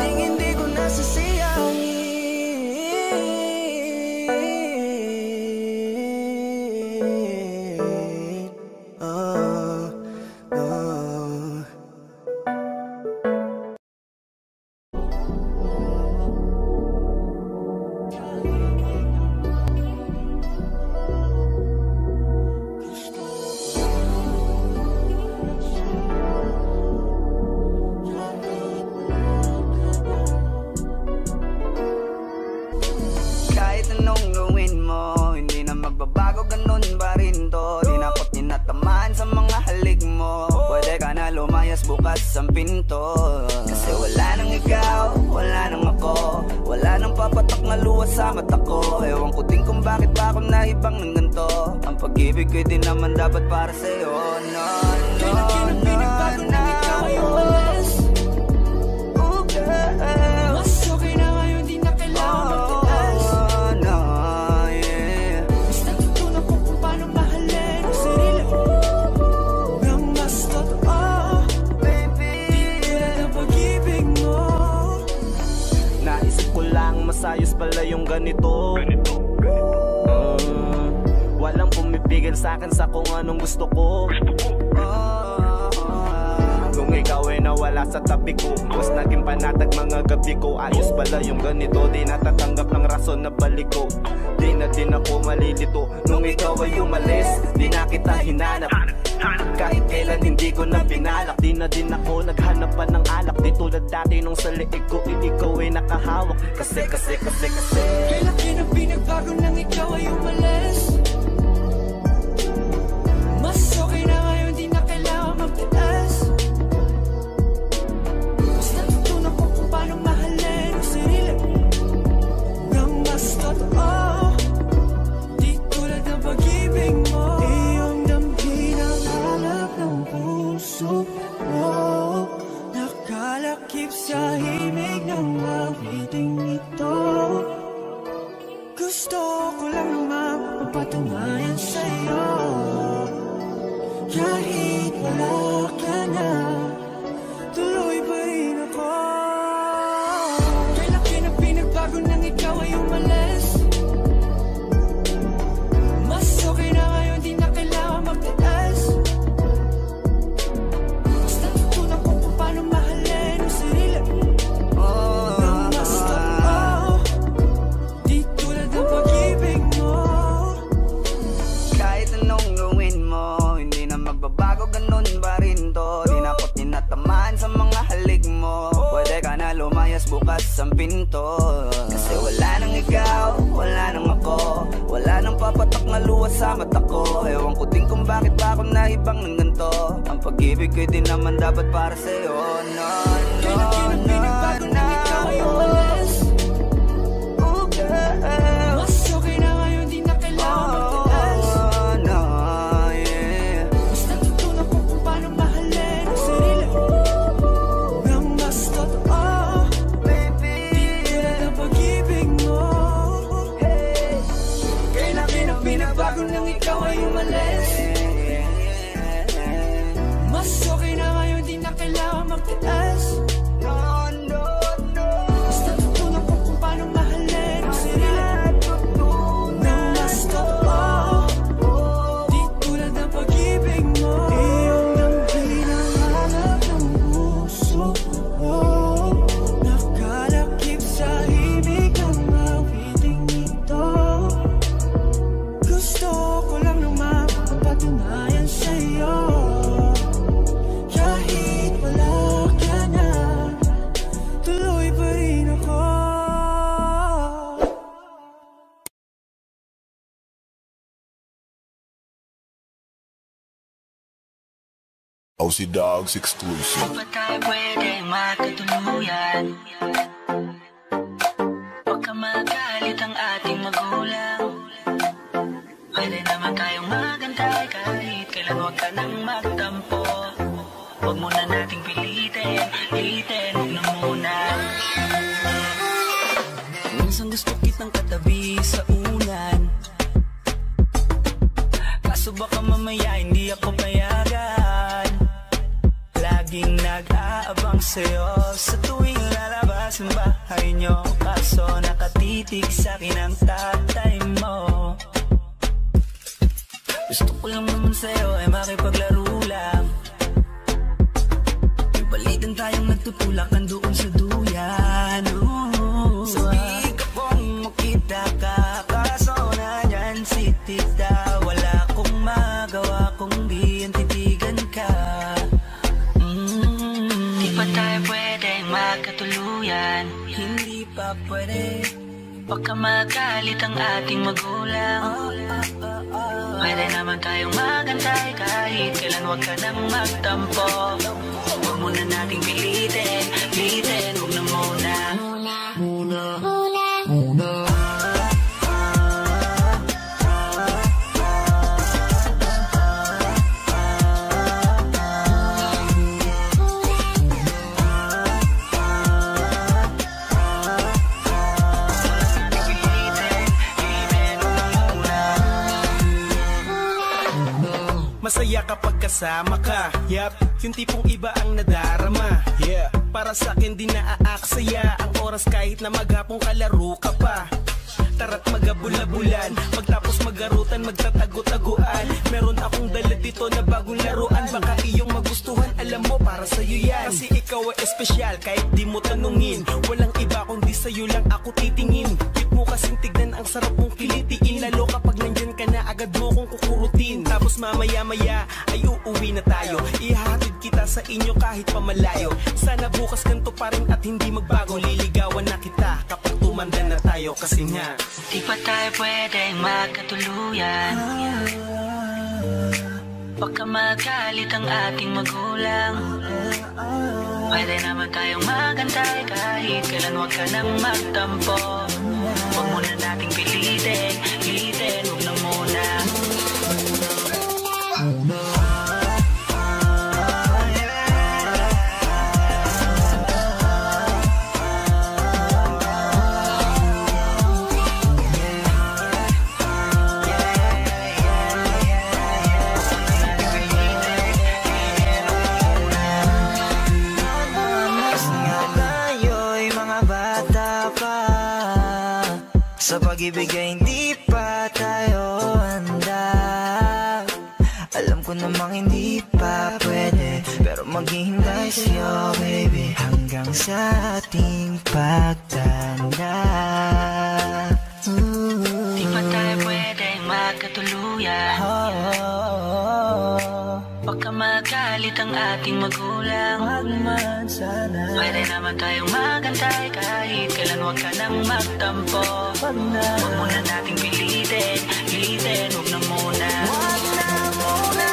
Hindi ko nasasayangin. Kahit anong gawin mo, hindi na magbabago, ganun pa rin to. Di na ako't tinatamaan sa mga halik mo. Pwede ka na lumayas, bukas ang pinto. Kasi wala nang ikaw, wala nang ako, wala nang papatak na luha sa mata ko. Ewan ko din kung bakit ba ako naibang ng ganito. Ang pag-ibig ko din naman dapat para sa'yo. No, pinagbago na ikaw ay umalis. Mas okay na ngayon, di na kailangan magtilas. Basta tutunan ko kung paano mahalin ang sarili nang mas totoo, baby. Di tulad ng pag-ibig mo. Naisip ko lang masayos pala yung ganito. Walang pumipigil sa'kin sa kung anong gusto ko. Kung ikaw ay nawala sa tabi ko, mas naging panatag mga gabi ko. Ayos pala yung ganito, di natatanggap ng rason na balik ko. Di na din ako malilito nung ikaw ay umalis. Di na kita hinanap, kahit kailan hindi ko na pinalak. Di na din ako naghanap pa ng alak. Di tulad dati nung sa liig ko, ikaw ay nakahawak. Kasi kailan na pinagbago nang ikaw ay umalis. Mas okay na ngayon, di na kailangan magtiis. Basta tutunan ko kung paano mahalin ang sarili nang mas totoo, di tulad ng pag-ibig mo. Iyong damhin ang hanap ng puso mo, nakalakip sa himig ng awiting ito. Gusto ko lang naman mapatunayan sa'yo, kahit wala ka na, tuloy pa rin ako. Kailan na pinagbago nang ikaw ay umalis. Mas okay na ngayon, di na kailangan magtiis. Basta tutunan bukas ang pinto. Kasi wala nang ikaw, wala nang ako, wala nang papatak na luha sa mata ko. Ewan ko din kung bakit ba ako naibang ng ganito. Ang pag-ibig ko'y di naman dapat para sa'yo. No, no, no, no, ikaw ay umalis. Oh girl, mas okay na ngayon, di na kailangan magtiis. Oh no, yeah. Mas natutunan ko kung paano mahalin ang sarili nang mas totoo. Baby, di tulad ang pag-ibig mo. Hey, kailan pinagbago nang ikaw ay umalis. Mas okay na ngayon, di na kailangan magtiis. No, no, no. Mas natutunan ko kung paano mahalin ang sarili nang mas totoo. Di tulad ng pag-ibig mo. Iyong nang hinahanap ng puso ko. Nakalakip sa ibig ang awiting ito. Gusto ko lang naman mapatunayan sa'yo. Kahit wala ka na, tuloy pa rin ako. OC Dogs exclusive. Di ba tayo pwedeng magkatuluyan? Huwag ka magalit ang ating magulang. Pwede naman tayong magantay kahit kailan. Huwag ka nang magtampo. Huwag muna nating pilitin, huwag na muna. Minsan gusto kitang katabi sa unan, kaso baka mamaya hindi ako payagan. Laging nag-aabang sa'yo sa tuwing lalabas ang bahay nyo, kaso nakatitig sa'kin ang tatay mo. Gusto ko lang naman sa'yo ay makipaglaro lang. Yung balitan tayong nagtutulakan doon sa duyan. Sabi ka pong makita ka, kaso nandyan si tita. Wala akong magawa kung di ang titigan ka. Di pa tayo pwedeng magkatuluyan. Hindi pa pwede. Baka magalit ang ating magulang. Pwede naman tayong magantay kahit kailan. Huwag ka nang magtampo. Huwag muna nating pilitin, huwag na muna. Masaya kapag kasama ka. Yup, yung tipong iba ang nadarama. Yeah, para sa akin di naaaksaya ang oras kahit na maghapong kalaro ka pa. Tara't magabula-bulan, pagtapos magarutan, magtatago-taguan. Meron akong dala dito na bagong laruan. Baka iyong magustuhan, alam mo para sa'yo yan. Kasi ikaw ay espesyal kahit di mo tanungin. Walang iba kundi sa'yo lang ako titingin. Cute mo kasing tignan, ang sarap mong kilitiin. Lalo kapag nandyan ka na, agad mo kong kukurutin. Tapos mamaya-maya ay uuwi na tayo. Ihahatid kita sa inyo kahit pamalayo. Sana bukas ganito pa rin at hindi magbago. Liligawan na kita kapag tumanda na tayo. Kasi nga di pa tayo pwedeng magkatuluyan. Baka magalit ang ating magulang. Pwede naman tayong magantay kahit kailan. Huwag ka nang magtampo. Huwag muna nating pilitin, huwag na muna. Sa pag-ibig ay hindi pa tayo handa. Alam ko namang hindi pa pwede, pero maghihintay sa'yo baby hanggang sa ating pagtanda. Di pa tayo pwedeng magkatuluyan. Baka ka magalit ang ating magulang. Wag man sana. Pwede naman tayong magantay kahit kailan, wag ka nang magtampo. Wag na. Wag muna nating pilitin, wag na muna. Wag na muna.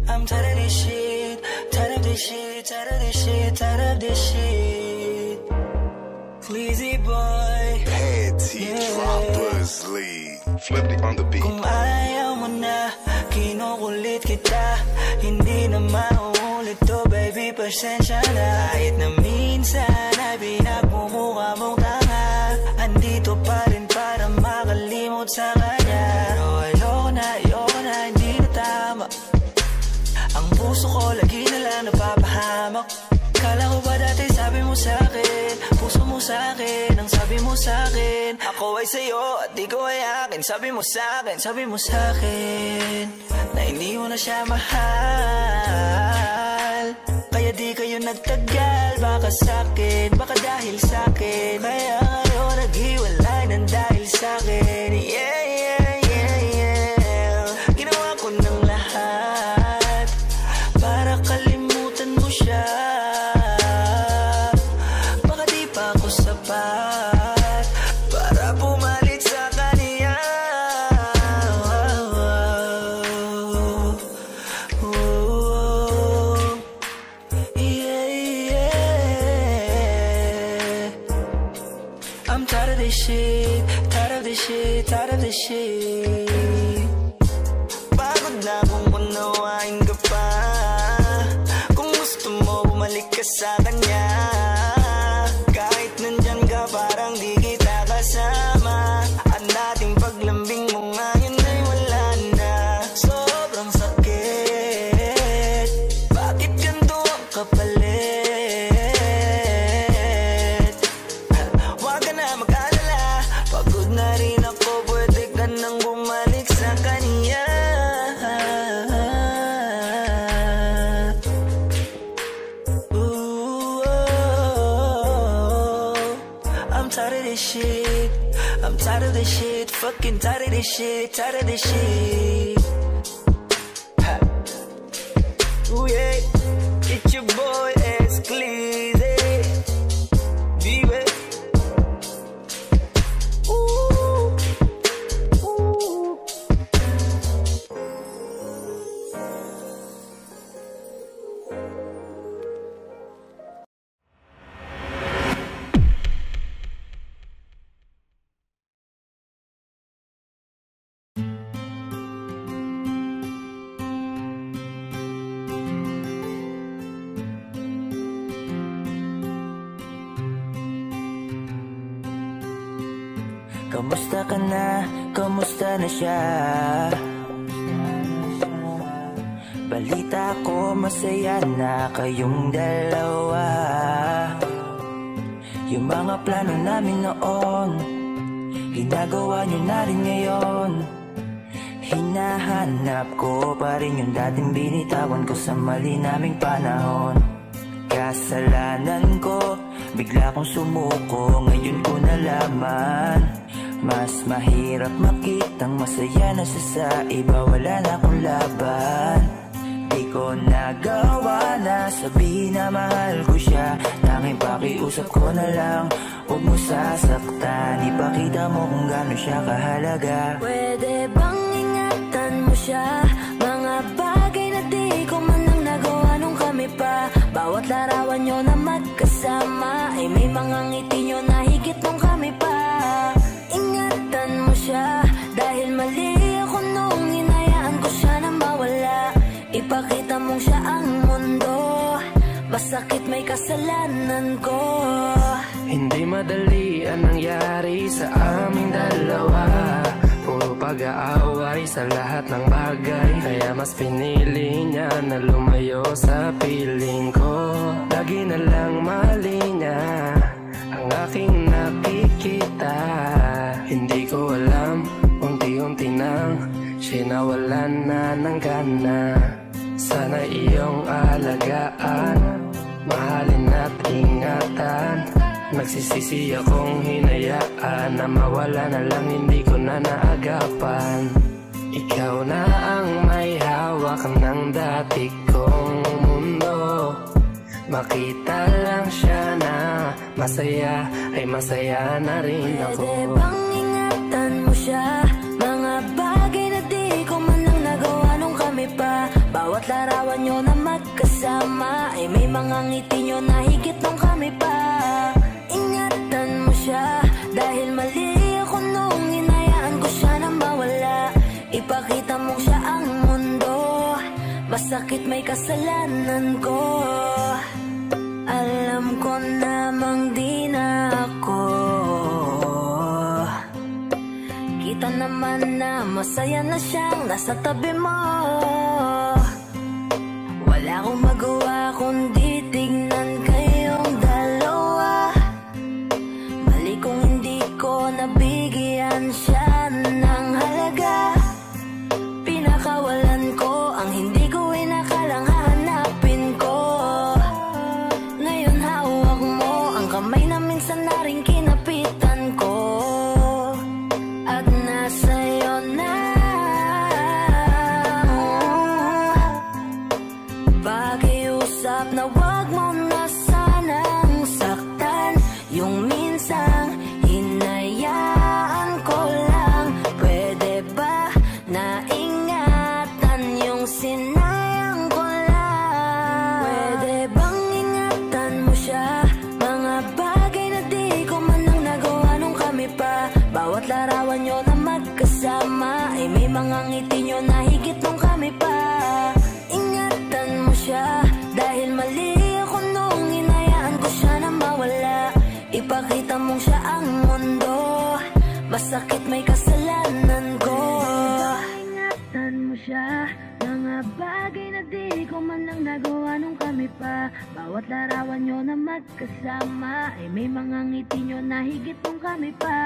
I'm tired of this shit, tired of this shit, tired of this shit, tired of this shit. Sleazy boy, Panty Droppers League. Flip it on the beat. kung ayaw mo na, kinukulit kita. Hindi na mauulit to, baby, pasensya na. Kahit na minsan ay pinagmumukha mong tanga, andito pa rin para makalimot sa kanya. Pero ayoko na, hindi na tama. Ang puso ko lagi na lang napapahamak. Kala ko ba dati sabi mo sa'kin, puso mo sa'kin, ang sabi mo sa'kin, ako ay sa'yo at di ko ay akin. Sabi mo sa'kin na hindi mo na siya mahal. Kaya di kayo nagtagal, baka sa'kin, baka dahil sa'kin. Kaya ngayon naghiwalay ng dahil sa'kin. Yeah, yeah, yeah, yeah. Ginawa ko ng lahat para kalimutan mo siya. Baka di pa ako sapat para pumalit sa kanya. Yeah, yeah. I'm tired of this shit, tired of this shit, tired of this shit. Pagod na kung unawain ka pa. Kung gusto mo bumalik ka sa kanya, kahit nandyan ka parang di kita kasama. Ang dating paglambing mo ngayon ay wala na. Sobrang sakit, bakit ganito ang kapalit? Huwag ka na mag-alala, pagod na rin ako, pwede ka nang bumalik sa kanya. Ooh, oh, I'm tired of this shit, I'm tired of this shit, fucking tired of this shit, tired of this shit. Ha. Ooh yeah, it's your boy Exclusive, baby. Ooh, ooh. Kamusta ka na? Kamusta na siya? Balita ko masaya na kayong dalawa. Yung mga plano namin noon, ginagawa nyo na rin ngayon. Hinahanap ko pa rin yung dating binitawan ko sa mali naming panahon. Kasalanan ko, bigla kong sumuko, ngayon ko nalaman. Mas mahirap makitang masaya na siya sa iba, wala na akong laban. Di ko nagawa na sabihin na mahal ko siya, tanging pakiusap ko na lang, huwag mo sasaktan. Ipakita mo kung gaano siya kahalaga. Pwede bang ingatan mo siya? Mga bagay na di ko man lang nagawa nung kami pa. Bawat larawan nyo na magkasama ay may mga ngiti nyo na higit nung kami pa. Ingatan mo siya dahil mali ako nung hinayaan ko siya na mawala. Ipakita mong siya ang mundo masakit may kasalanan ko. Hindi madali ang nangyari sa aming dalawa. Puro pag-aaway sa lahat ng bagay, kaya mas pinili niya na lumayo sa piling ko. Lagi na lang mali niya ang aking nakikita. Hindi ko alam, unti-unti nang sinawalan na ng gana. Sana iyong alagaan, mahalin at ingatan. Nagsisisi akong hinayaan na mawala na lang, hindi ko na naagapan. Ikaw na ang may hawak ng dati kong mundo. Makita lang siya na masaya, ay masaya na rin ako. Pwede bang ingatan mo siya? Mga bagay na di ko man lang nagawa nung kami pa. Bawat larawan nyo na magkasama, ay may mga ngiti nyo na higit nung kami pa. Ingatan mo siya, dahil mali ako nung hinayaan ko siya na mawala. Ipakita mo siya ang mundo, masakit may kasalanan ko. Alam ko namang di na ako. Kita naman na masaya na siyang nasa tabi mo. Wala akong magawa kundi tignan kayong dalawa. Mali kung hindi ko nabigyan siya ng halaga. Pinakawalan ko ang hindi ko inakalang hahanapin ko. Ngayon hawak mo ang kamay na minsan na rin kinapitan ko. At nasa'yo na pakiusap na wag mo na sanang saktan. Yung minsang hinayaan ko lang. Pwede ba na ingatan yung sinayang ko lang? Pwede bang ingatan mo siya? Mga bagay na di ko man lang nagawa nung kami pa. Bawat larawan nyo na magkasama, ay may mga ngiti nyo na higit nung kami pa. Ingatan mo siya, dahil mali ako nung hinayaan ko siya na mawala. Ipakita mong siya ang mundo, masakit may kasalanan ko. Ingatan mo siya, mga bagay na di ko man lang nagawa nung kami pa. Bawat larawan nyo na magkasama, ay may mga ngiti nyo na higit nung kami pa.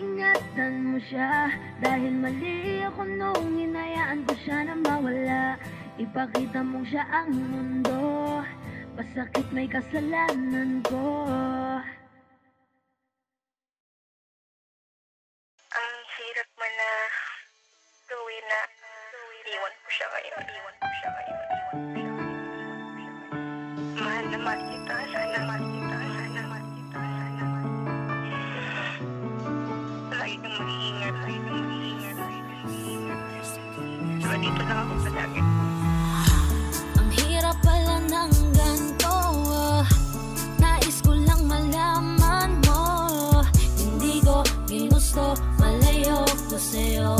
Ingatan mo siya, dahil mali ako nung hinayaan ko siya na mawala. Ipakita mong siya ang mundo, masakit may kasalanan ko. Ang hirap mo na gawin na iwan ko siya ngayon. Mahal na mahal kita, sana mahal kita. Lagi kang mag-iingat. Diba dito lang ako palagi. Ang hirap pala ng ganito, nais ko lang malaman mo. Hindi ko ginusto, malayo ko sa'yo.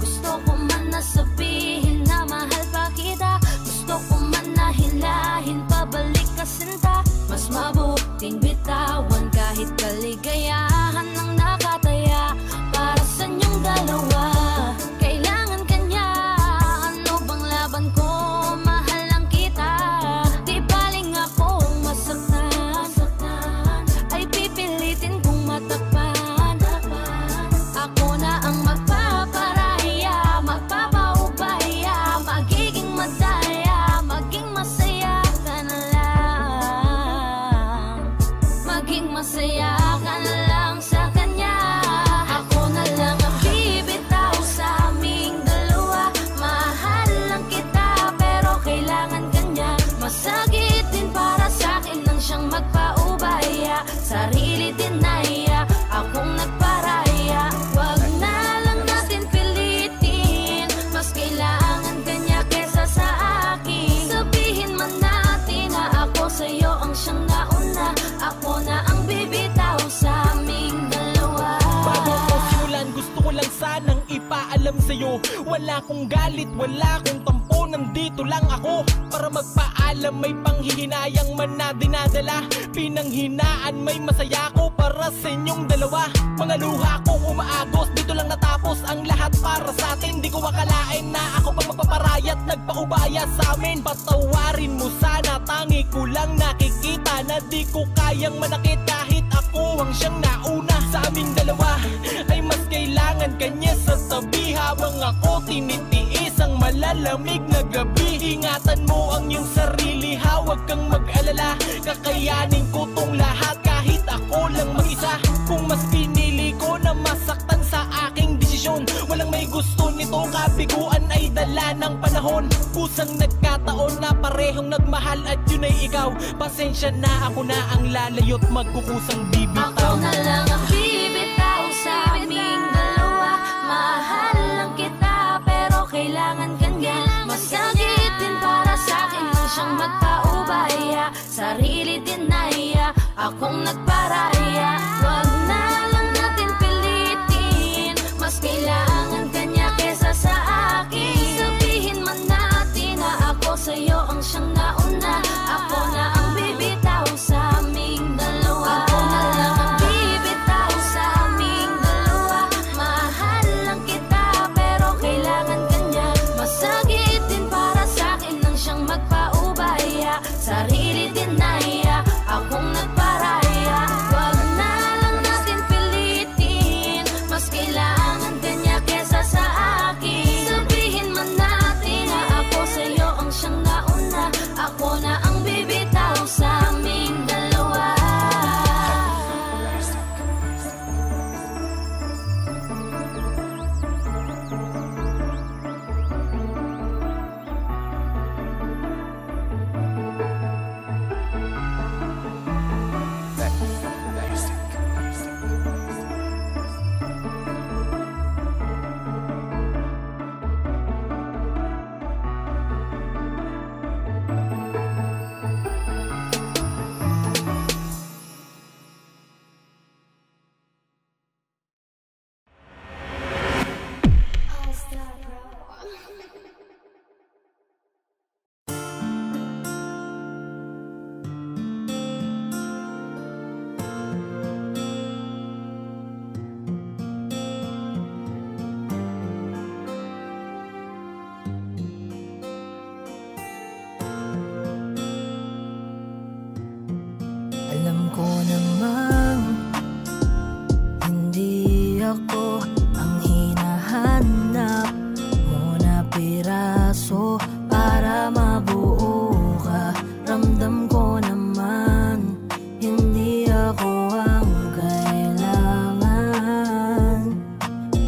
Gusto ko man na sabihin na mahal pa kita. Gusto ko man na hilahin pabalik ka sinta. Mas mabuting bitawan kahit kaligayahan ng nakataya para sa inyong dalawa. Kailangan kanya, ano bang laban ko? Mahal lang kita. Di baling akong masaktan, ay pipilitin kong matakpan. Ako na ang magpaparaya, magpapaubaya, magiging madaya, maging masaya ka na lang. Maging masaya ka na lang sa kanya. Ako na lang ang bibitaw sa aming dalawa. Mahal lang kita pero kailangan kanya. Masakit din para sa akin nang siyang magpaubaya. Sarili dinaya, akong nagparaya. Wag na lang natin pilitin, mas kailangan kanya kesa sa akin. Sabihin man natin na ako sa'yo ang siyang nauna. Ako na ang bibitaw sa aming dalawa. Bago ko simulan, gusto ko lang sanang ipaalam sa'yo. Wala kong galit, wala kong tampo, nandito nandito lang ako para magpaalam. May panghihinayang man na dinadala, pinanghinaan may masaya ko para sa inyong dalawa. Mga luha kong umaagos, dito lang natapos ang lahat para sa atin. Di ko akalain na ako pang magpaparayat, nagpaubaya sa amin. Patawarin mo sana, tangi ko lang nakikita na di ko kayang manakit kahit ako ang siyang nauna. Sa aming dalawa ay mas kailangan kanya sa tabi, habang ako tinitiis ang malalamig na gabi. Ingatan mo ang iyong sarili ha, huwag kang mag-alala, kakayanin ko tong lahat kahit ako lang mag-isa. Kung mas pinili ko na masaktan sa aking desisyon, walang may gusto nito, kabiguan ay dala ng panahon. Kusang nagkataon na parehong nagmahal at yun ay ikaw. Pasensya na, ako na ang lalayo't magkukusang bibitaw. Ako na lang ang bibitaw sa aming dalawa. Mahal lang kita pero kailangan kanya. Masakit din para sa akin nang siyang magpaubaya. Sarili din naiya, akong nagparaya. Wag na lang natin pilitin, mas kailangan kanya kesa sa akin. Sabihin man natin na ako sa'yo ang siyang nauna. Ako na ang bibitaw sa aming dalawa. Ako na lang ang bibitaw sa aming dalawa. Mahal lang kita pero kailangan kanya. Masakit din para sa akin nang siyang magpaubaya. Sarili din naiya, akong nagparaya. Wag na lang natin pilitin, mas kailangan kanya kesa sa akin. Sabihin man natin na ako sa'yo ang siyang nauna. Ako na ang bibitaw sa aming dalawa. Alam ko namang hindi ako ang hinahanap mo na piraso para mabuo ka. Ramdam ko naman hindi ako ang kailangan.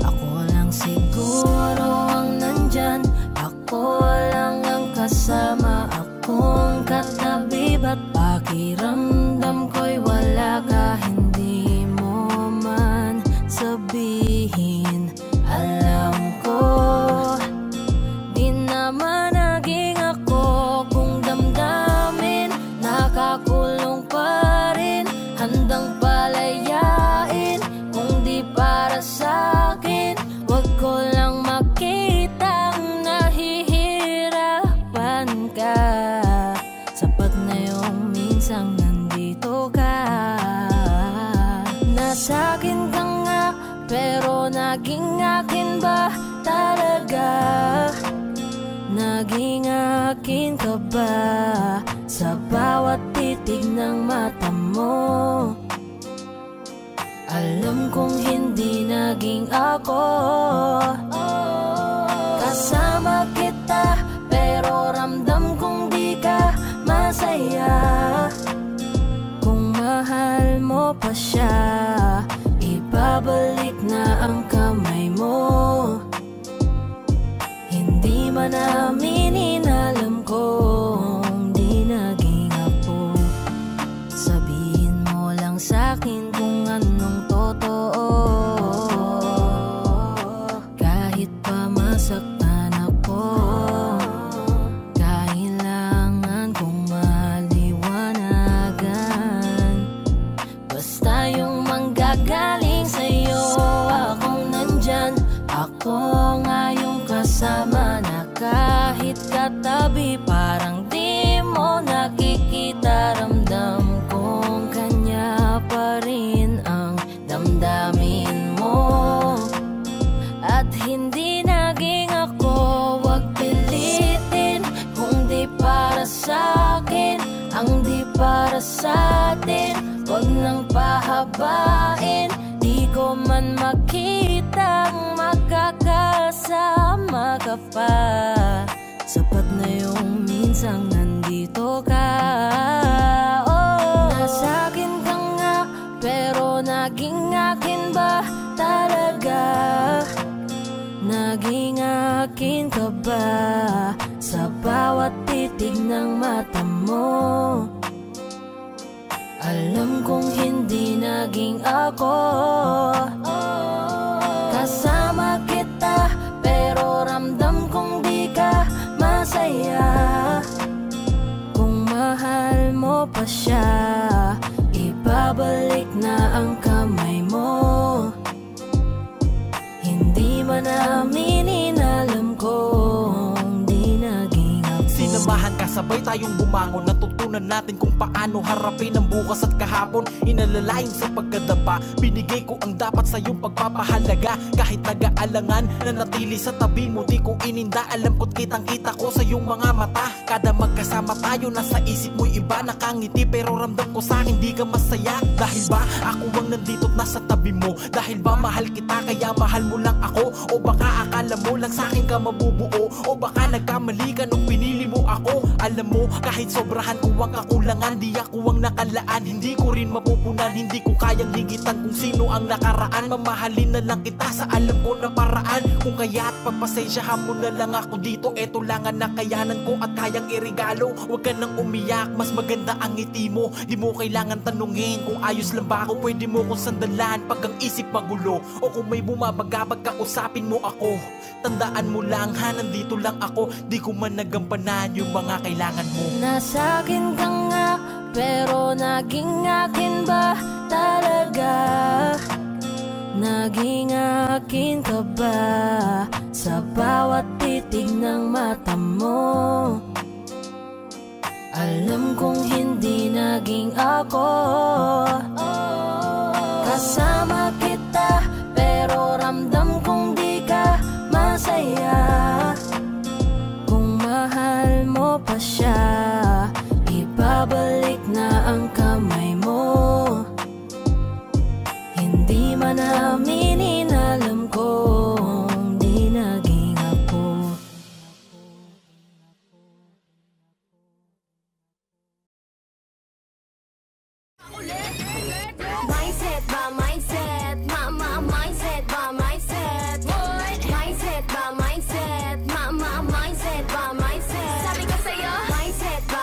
Ako lang siguro ang nandyan, ako lang ang kasama, akong katabi. Ba't pakiramdam ko'y wala ka, hindi mo man sabihin. Alam ko, di naman naging ako kung damdamin. Nakakulong pa rin, handang palayain. Kung di para sa'kin, wag ko lang makitang nahihirapan ka. Sapat na yung minsang nandito ka. Nasa'kin ka nga, pero naging akin ba talaga? Naging akin ka ba sa bawat titig ng mata mo? Alam kong hindi naging ako. Kasama kita, pero ramdam kong di ka masaya. Kung mahal mo pa siya, ibabalik na ang kamay mo. Hindi man aminin, alam kong di naging ako. Sabihin mo lang sa'kin kung anong totoo. Kahit pa masaktan ako, kailangan kong maliwanagan. Basta yung gabi parang di mo nakikita. Ramdam kong kanya pa rin ang damdamin mo. At hindi naging ako, wag pilitin. Kung di para sa'kin, ang di para sa'tin, wag nang pahabain. Di ko man makitang magkakasama ka pa. Sapat na yung minsang nandito ka. Oh, nasa'kin ka nga, pero naging akin ba talaga? Naging akin ka ba sa bawat titig ng mata mo? Alam kong hindi naging ako. Kasama kita, pero ramdam kong di ka masaya. Kung mahal mo pa siya, ibabalik na ang kamay mo. Hindi man aminin, alam kong di naging ako. Sinamahan ka, sabay tayong bumangon. Natutunan natin kung paano harapin ang bukas at kahapon. Inalalayan sa pagkadapa, binigay ko ang dapat sa iyong pagpapahalaga. Kahit nag-aalangan, nanatili sa tabi mo, di ko ininda. Alam ko't kitang kita ko sa iyong mga mata. Kada magkasama tayo, nasa isip mo'y iba. Nakangiti pero ramdam ko sa'kin di ka masaya. Dahil ba ako ang nandito't nasa tabi mo? Dahil ba mahal kita kaya mahal mo lang ako? O baka akala mo lang sa'kin ka mabubuo? O baka nagkamali ka nung pinili mo ako? Alam mo, kahit sobrahan ko ang kakulangan, di ako ang nakalaan. Hindi ko rin mapupunan, hindi ko kayang higitan kung sino ang nakaraan. Mamahalin na lang kita sa alam ko na paraan. Kung kaya't pagpasensyahan mo na lang ako dito. Eto lang ang nakayanan ko at kayang irigalo. Huwag ka nang umiyak, mas maganda ang ngiti mo. Di mo kailangan tanungin kung ayos lang ba ako. Pwede mo kong sandalan pag ang isip magulo. O kung may bumabagabag ka, usapin mo ako. Tandaan mo lang ha, nandito lang ako. Di ko man nagampanan yung mga kailangan mo. Nasa'kin ka nga, pero naging akin ba talaga? Naging akin ka ba sa bawat titig ng mata mo? Alam kong hindi naging ako. Kasama kita, pero ramdam kong di ka masaya. Kung mahal mo pa siya, ibabalik na ang kamay mo. Hindi man aminin, alam kong di naging ako. Mindset ba mindset? Mindset ba mindset? Mindset ba mindset? Mindset ba mindset? Sabi ko sa'yo, mindset ba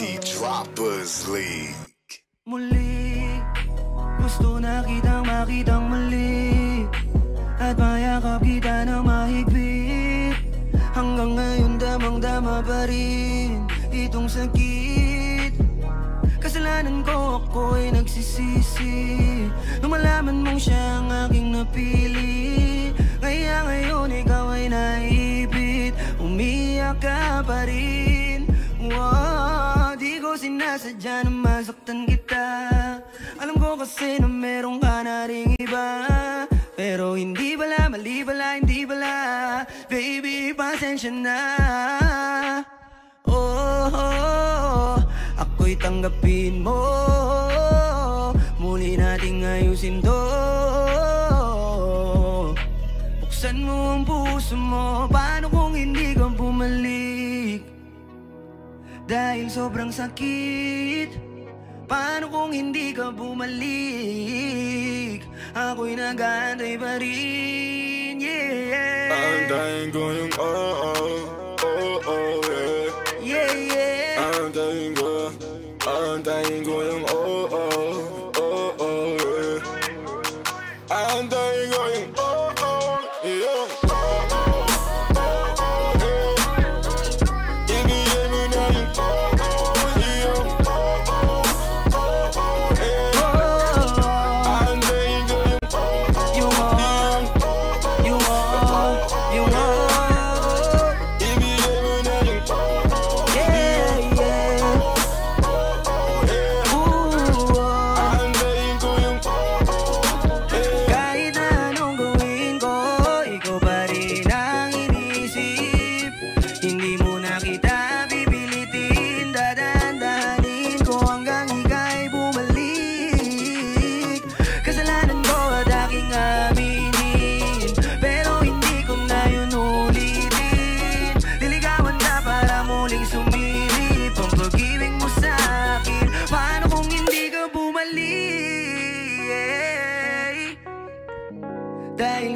Droppers League. Muli, gusto na kitang makitang muli, at mayakap kita na mahigpit. Hanggang ngayon damang-dama pa rin itong sakit. Kasalanan ko, ako'y nagsisisi nung malaman mong siya ang aking napili. Kaya ngayon ikaw ay naipit, umiyak ka pa rin. Wow, di ko sinasadya na masaktan kita. Alam ko kasi na meron ka na ring iba, pero hindi pala, mali pala, hindi pala. Baby, pasensya na. Oh, ako'y tanggapin mo, muli nating ayusin to. Buksan mo ang puso mo, paano kung hindi ka bumalik? Dahil sobrang sakit, paano kung hindi ka bumalik? Ako'y nag-aantay pa rin, yeah. Aantayin ko yung yeah. Yeah, yeah. Aantayin ko yung yeah. Aantayin ko yung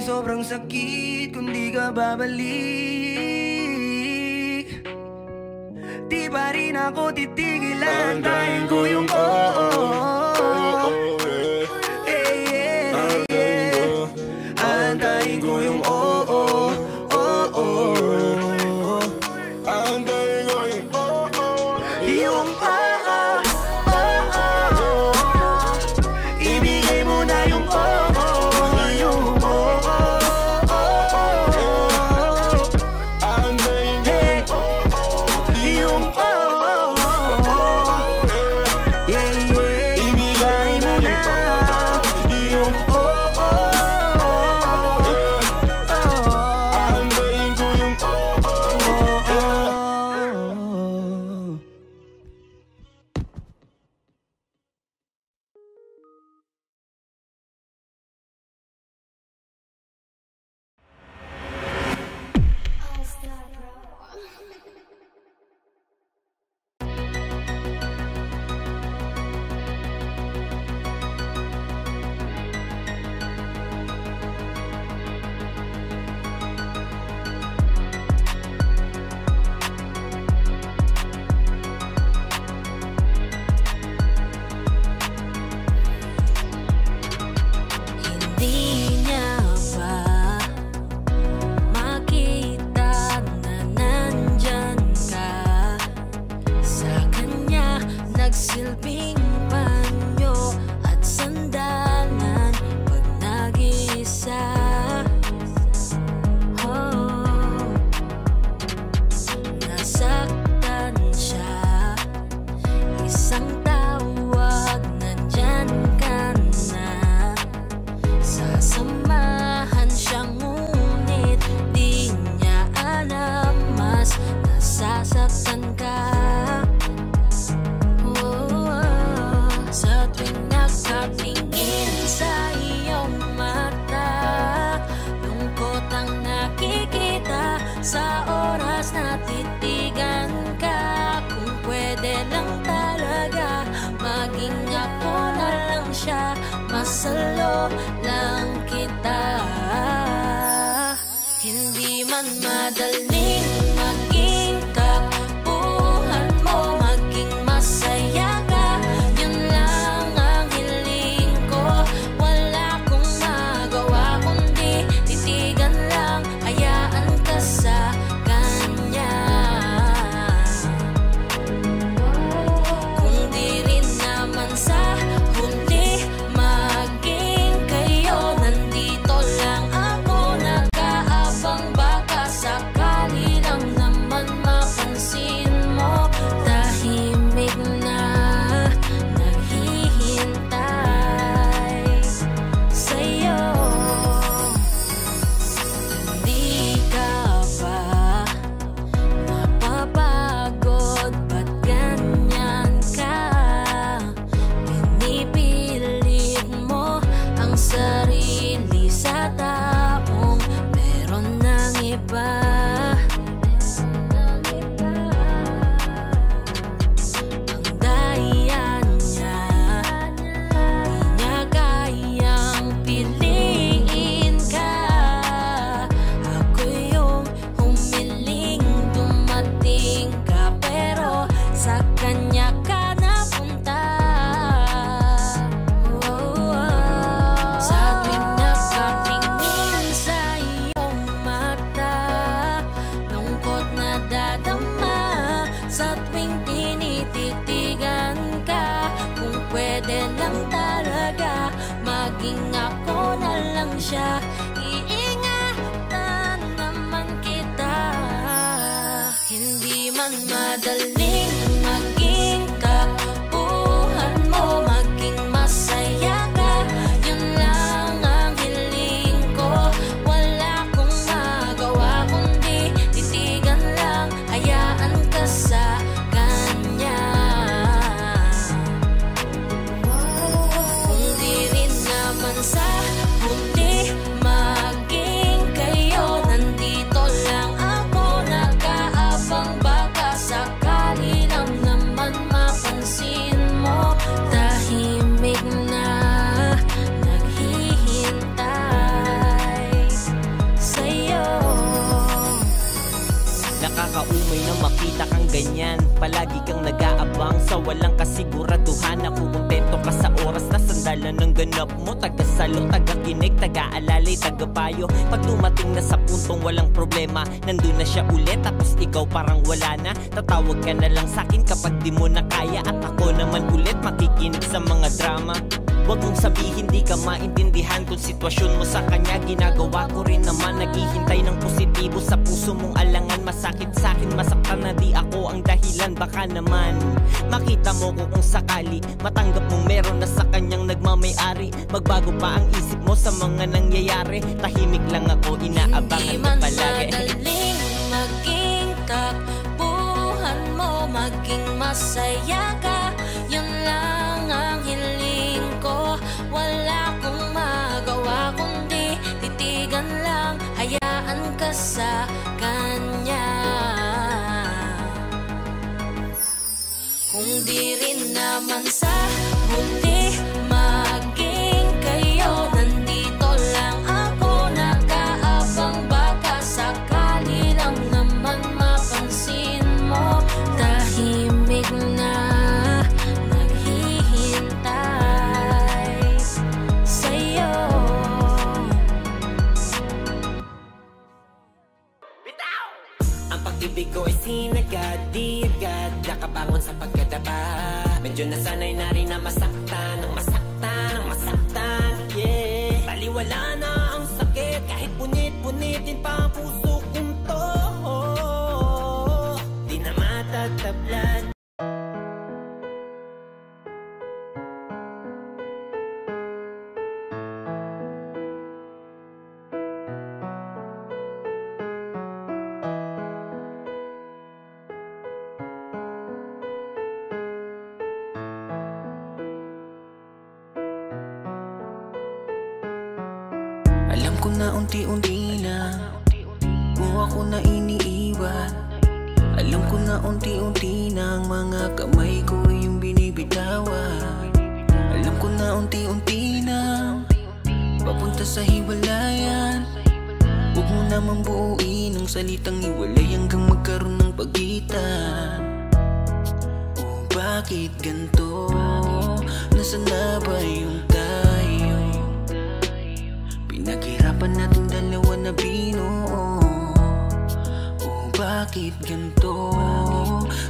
sobrang sakit kung di ka babalik. Di pa rin ako titigil, aantayin ko yung aantayin ko yung aantayin ko yung ibigay mo na yung masalo lang kita. Hindi man madaling maging kapuhan mo, maging mas pasensya, iingatan naman kita. Hindi man madaling maging kapuhan mo, maging masaya ka, yun lang ang hiling ko. Wala kong magawa kundi titigan lang, hayaan ka sa kanya. Kung di rin naman sa huli maging kayo, nandito lang ako nag-aabang, baka sakali lang naman mapansin mo. Tahimik na naghihintay sa'yo. Nakakaumay na makita kang ganyan, palagi kang nag-aabang sa walang kasiguraduhan. Ako kontento ka sa oras na sandalan ng ganap mo, taga-salo, taga-kinig, taga-alalay, taga-payo. Pag dumating na sa puntong walang problema, nandun na siya ulit, tapos ikaw parang wala na. Tatawag ka na lang sa'kin kapag di mo na kaya, at ako naman ulit makikinig sa mga drama. Huwag mong sabihin di ka maintindihan kung sitwasyon mo sa kanya. Ginagawa ko rin naman, naghihintay ng positibo sa puso mong alangan. Masakit sa'kin, masaktan na di ako ang dahilan. Baka naman makita mo ko kung sakali, matanggap mong meron na sa kanyang nagmamay-ari. Magbago pa ang isip mo sa mga nangyayari. Tahimik lang ako, inaabangan mo palagi. Hindi man madaling maging kapuhan mo, maging masaya ka, yun lang ang hiling ko. Wala kong magawa kundi titigan lang, hayaan ka sa kanya. Kung di rin naman sa huli maging kayo, nandito lang ako nag-aabang, baka sakali lang naman mapansin mo. Tahimik na naghihintay sa'yo. Ang pag-ibig ko ay sinagad, di agad nakabangon sa pagkadapa. Medyo nasanay na rin na masaktan, ang masaktan, ang masaktan, yeah. Baliwala na ang sakit, kahit punit-punitin pa ang puso kong to, di na matatablan. Alam ko na unti-unti na mo ako na iniiwan. Alam ko na unti-unti na ang mga kamay ko yung binibitawan. Alam ko na unti-unti na papunta sa hiwalayan. Huwag mo naman buuin ang salitang hiwalay hanggang magkaroon ng pagitan. Oh, bakit ganito? Nasaan na ba yung tayo? Pinaghirapan natin dalawa na binuo. Oh, bakit ganito?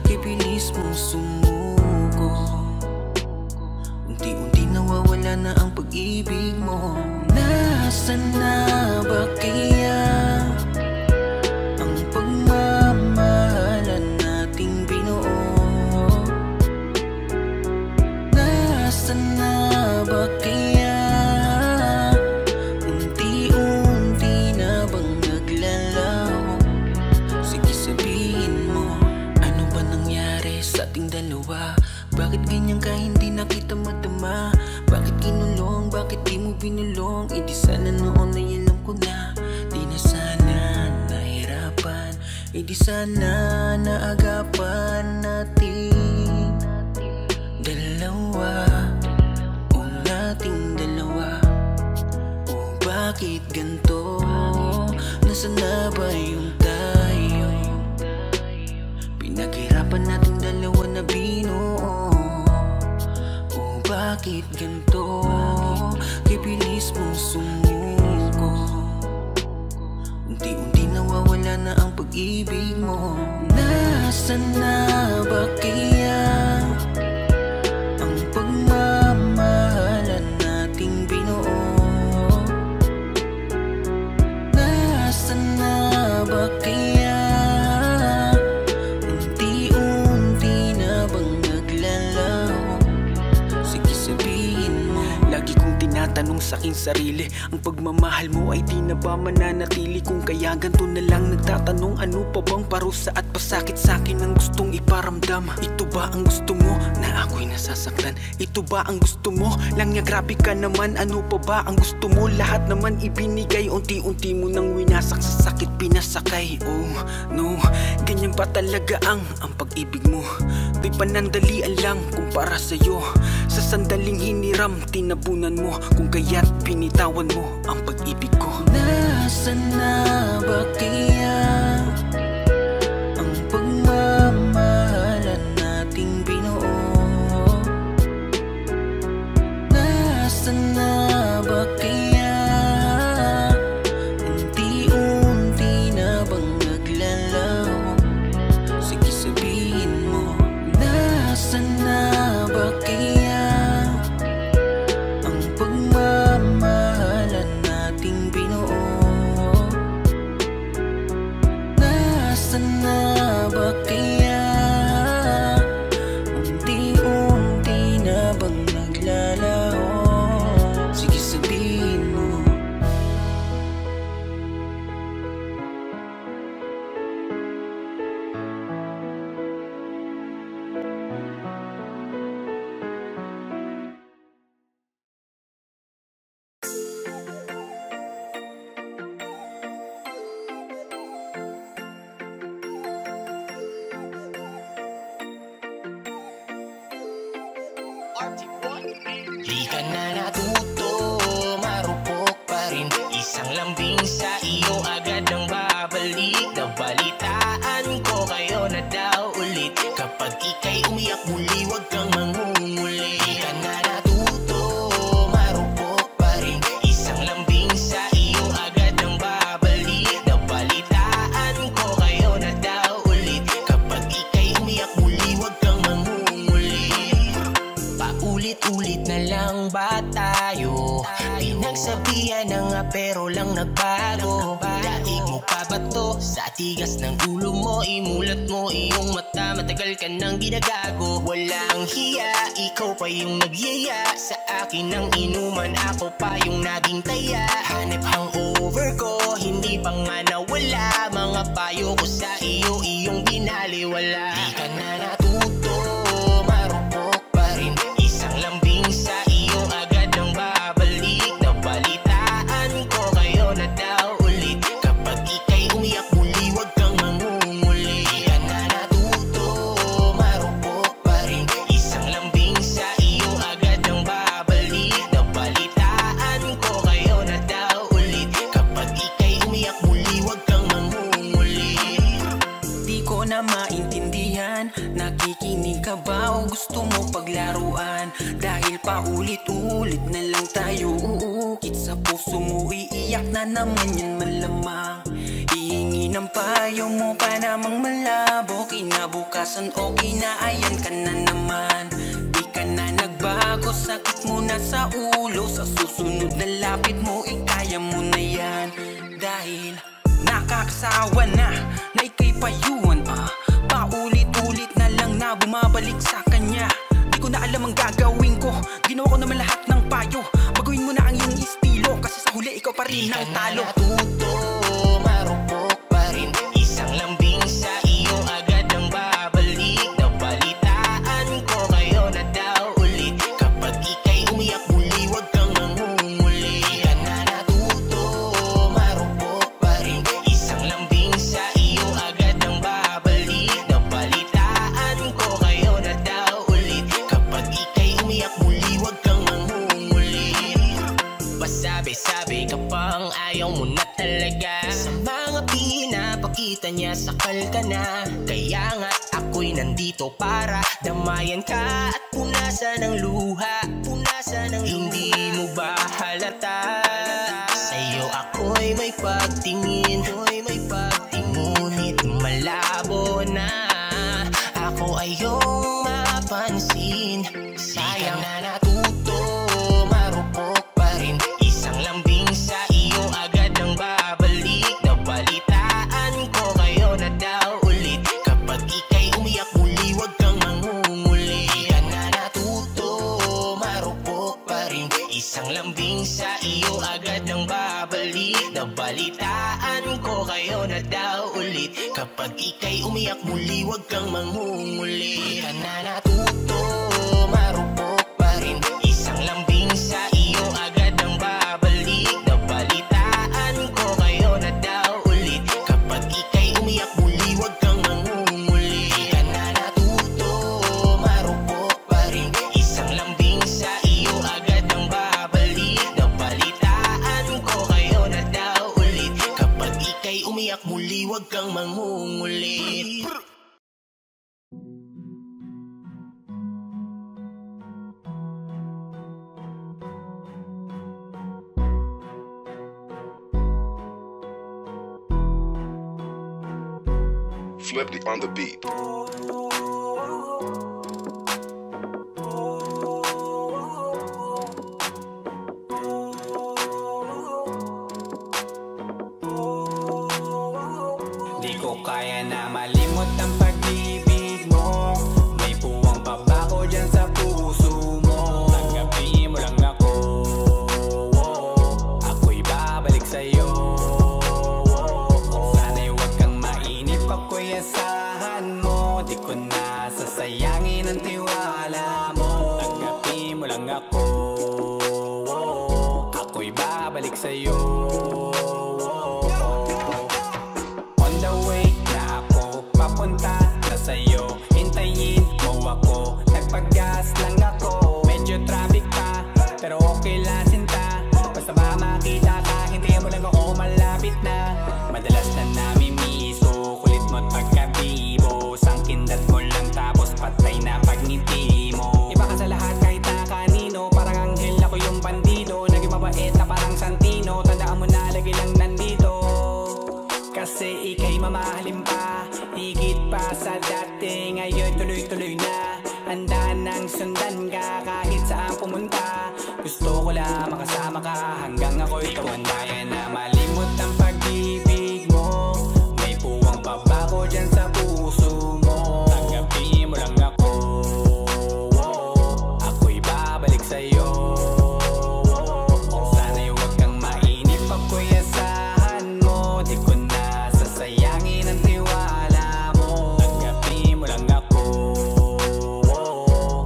Kay bilis mo sumuko. Unti-unti nawawala na ang pag-ibig mo. Nasaan na ba kaya ang pagmamahalan nating binuo? Nasaan na ba kaya unti-unti na bang naglalaho? Sige sabihin mo, ano ba nangyari sa ating dalawa? Bakit ganyan ka hindi na kita madama? Bakit kinulong, bakit di mo binulong? E di sana noon ay alam ko na, di na sana nahirapan. E di sana naagapan natin dalawa, o nating dalawa. O bakit ganito? Nasaan na ba yung tayo? Pinaghirapan natin dalawa na binuo. O bakit ganito? Kay bilis mo sumuko. Unti-unti nawawala na ang pag-ibig mo. Nasaan na ba kaya ang pagmamahalan nating binuo? Nasaan na ba kaya? Unti-unti na bang naglalaho? Sige sabihin mo. Lagi kong tinatanong sa aking sarili, ang pagmamahal mo ay di na ba mananatili? Kung kaya ganito na lang nagtatanong, ano pa bang parusa at pasakit sa akin ang gustong iparamdam? Ito ba ang gusto mo na ako'y nasasaktan? Ito ba ang gusto mo lang niya? Grabe ka naman, ano pa ba ang gusto mo? Lahat naman ibinigay, unti-unti mo nang winasak, sa sakit pinasakay. Oh no, ganyan ba talaga ang pag-ibig mo? Di panandalian lang kumpara sa'yo. Sa sandaling hiniram, tinabunan mo, kung kaya't pinitawan mo ang pag-ibig ko. Nasaan na ba kaya ang pagmamahalan nating binuo? Nasaan na ba kaya? Unti-unti na bang naglalaho? Sige sabihin mo. Nasaan na ba kaya ang pagmamahalan nating binuo? Nasaan na ba kaya? Unti-unti na bang naglalaho? Sige sabihin mo. Di ka na natuto, marupok pa rin. Isang lambing sa iyo agad ang babalik. Nabalitaan ko kayo na daw ulit. Kapag ika'y umiyak muli, wag kang mangunguli. Di ka na natuto, marupok pa rin. Isang lambing sa iyo agad ang babalik. Nabalitaan ko kayo na daw ulit. Kapag ika'y umiyak muli, wag kang mangunguli. Paulit-ulit na lang ba tayo? Pinagsabihan na nga pero lang nagbago. Daig mo pa ba to? Sa tigas ng ulo mo, imulat mo iyong mata. Matagal ka nang ginagago. Walang hiya, ikaw pa yung nagyaya. Sa akin ang inuman, ako pa yung naging taya. Hanip hangover ko, hindi pa nga nawala. Mga payo ko sa iyo, iyong binaliwala. Di ka na natuto, marupok pa rin. Isang lambing sa iyo agad ang babalik. Nabalitaan ko kayo na daw ulit. Kapag ika'y umiyak muli, wag kang mangunguli. Di ka na natuto, marupok pa rin. Isang lambing sa iyo agad ang babalik. Nabalitaan ko kayo na daw ulit. Kapag ika'y umiyak muli, wag kang mangunguli. Di ko na maintindihan, nakikinig ka ba o gusto mo paglaruan? Dahil paulit-ulit na lang tayo uukit sa puso mo, iiyak na naman yan malamang. Hihingi ng payo mo pa namang malabo. Kinabukasan o kinaayan ka na naman. Di ka na nagbago, sakit mo na sa ulo. Sa susunod na lapit mo, ikaya mo na yan. Dahil nakakasawa na ika'y payuhan. Paulit-ulit na lang na bumabalik sa kanya. Di ko na alam ang gagawin ko, ginawa ko naman lahat ng payo. Baguhin mo na ang iyong estilo, kasi sa huli ikaw pa rin ang talo. Natuto, marupok pa rin. Isang lambing sa iyo agad ang babalik. Nabalitaan ko kayo na daw ulit. Kapag ika'y umiyak muli, wag kang mangunguli. Di ka na natuto, marupok pa rin. Isang lambing sa iyo agad ang babalik. Nabalitaan ko kayo na daw ulit. Kapag ika'y umiyak muli, wag kang mangunguli. Pasabi-sabi ka pang ayaw mo na talaga. Sa mga pinapakita niya, sakal ka na. Kaya nga ako'y nandito para damayan ka at punasan ng luha. Punasan ng hindi mo ba halata? Sa'yo ako'y may pagtingin, ngunit malabo na. Ako ay iyong mapansin. Sayang na natuto, marupok pa rin. Isang lambing sa iyo agad ang babalik. Balitaan ko kayo na daw ulit. Kapag ika'y umiyak muli, huwag kang mangunguli. Ka na natuto, marupok pa rin. Isang lambing sa iyo agad ang babalik. Nabalitaan ko kayo na daw ulit. Kapag ika'y umiyak muli, huwag kang mangunguli. Ka na natuto, marupok pa rin. Isang lambing sa iyo agad ang babalik. Nabalitaan ko kayo na daw ulit. Kapag ika'y umiyak muli, huwag kang mangungulit. Flipped on the beat. Di ko kaya na malimot ang pag-ibig mo. May puwang pa ba ko dyan sa puso mo? Tanggapin mo lang ako, ako'y babalik sa'yo. Sana'y huwag kang mainip, ako'y asahan mo. Di ko na sasayangin ang tiwala mo. Tanggapin mo lang ako, ako'y babalik sa'yo. On the way na ako, papunta na sa'yo. Hintayin mo ako, nagpag-gas lang ako. Medyo traffic pa, pero okay lang sinta. Basta ba makita ka, hintayin mo lang ako, malapit na. Madalas na namimiso, kulit mo't pagkabibo. Sangkindat mo lang tapos patay na pagngiti mo. Iba ka sa lahat kahit na kanino, parang anghel ako yung bandido. Naging mabait na parang Santino, tandaan mo na lagi lang nandito. Kasi ika'y mamahalin pa, higit pa sa dati. Ngayon tuloy-tuloy na, handa nang sundan ka kahit saan pumunta. Gusto ko lang makasama ka hanggang ako'y tumanda. Kaya na malimot ang pag-ibig mo. May puwang pa ba ko dyan sa puso mo? Tanggapin mo lang ako, ako'y babalik sa'yo. Sana'y huwag kang mainip, ako'y asahan mo. Di ko na sasayangin ang tiwala mo. Tanggapin mo lang ako,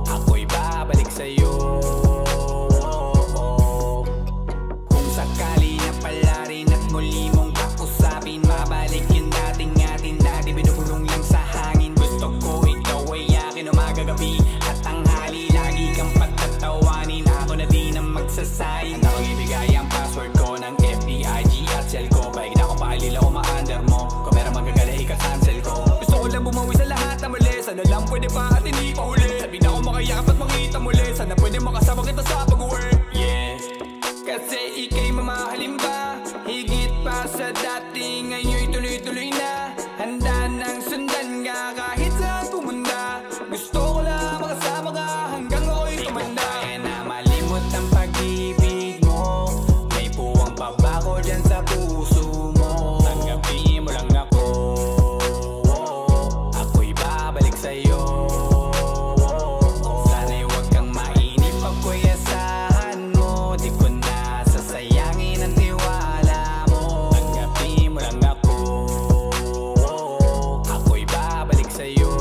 ako'y babalik sa'yo. Kung sakali na pala rin at muli mong kausapin, mabalik yung dating atin, dati binubulong lang sa hangin. Gusto ko ikaw ay akin umagabi at tanghali, lagi kang patatawanin. Ako na din ang magsasayin. Handa kong ibigay ang password ko ng FBIG at cell ko. Paig na akong paalila o ma-under mo. Kung meron magagala, ika-cancel ko. Gusto ko lang bumawi sa lahat na mali. Sana lang pwede pa at hindi pa huli. Sabi na ako makayakap at makita muli. Sana pwede makasama kita sa pag-work. Yes, kasi ika'y mamahalin pa, higit pa sa dati. Ngayon'y tuloy-tuloy na, handa nang sundan ka kahit saan pumunta. Gusto ko lang makasama ka hanggang ako'y tumanda. Kaya na malimot ang pag-ibig mo. May puwang pa ba ko dyan sa puso mo? Tanggapin mo lang ako, ako'y babalik sa'yo. Sana'y huwag kang mainip, ako'y asahan mo. Di ko na sasayangin ang tiwala mo. Tanggapin mo lang ako, ako'y babalik sa'yo.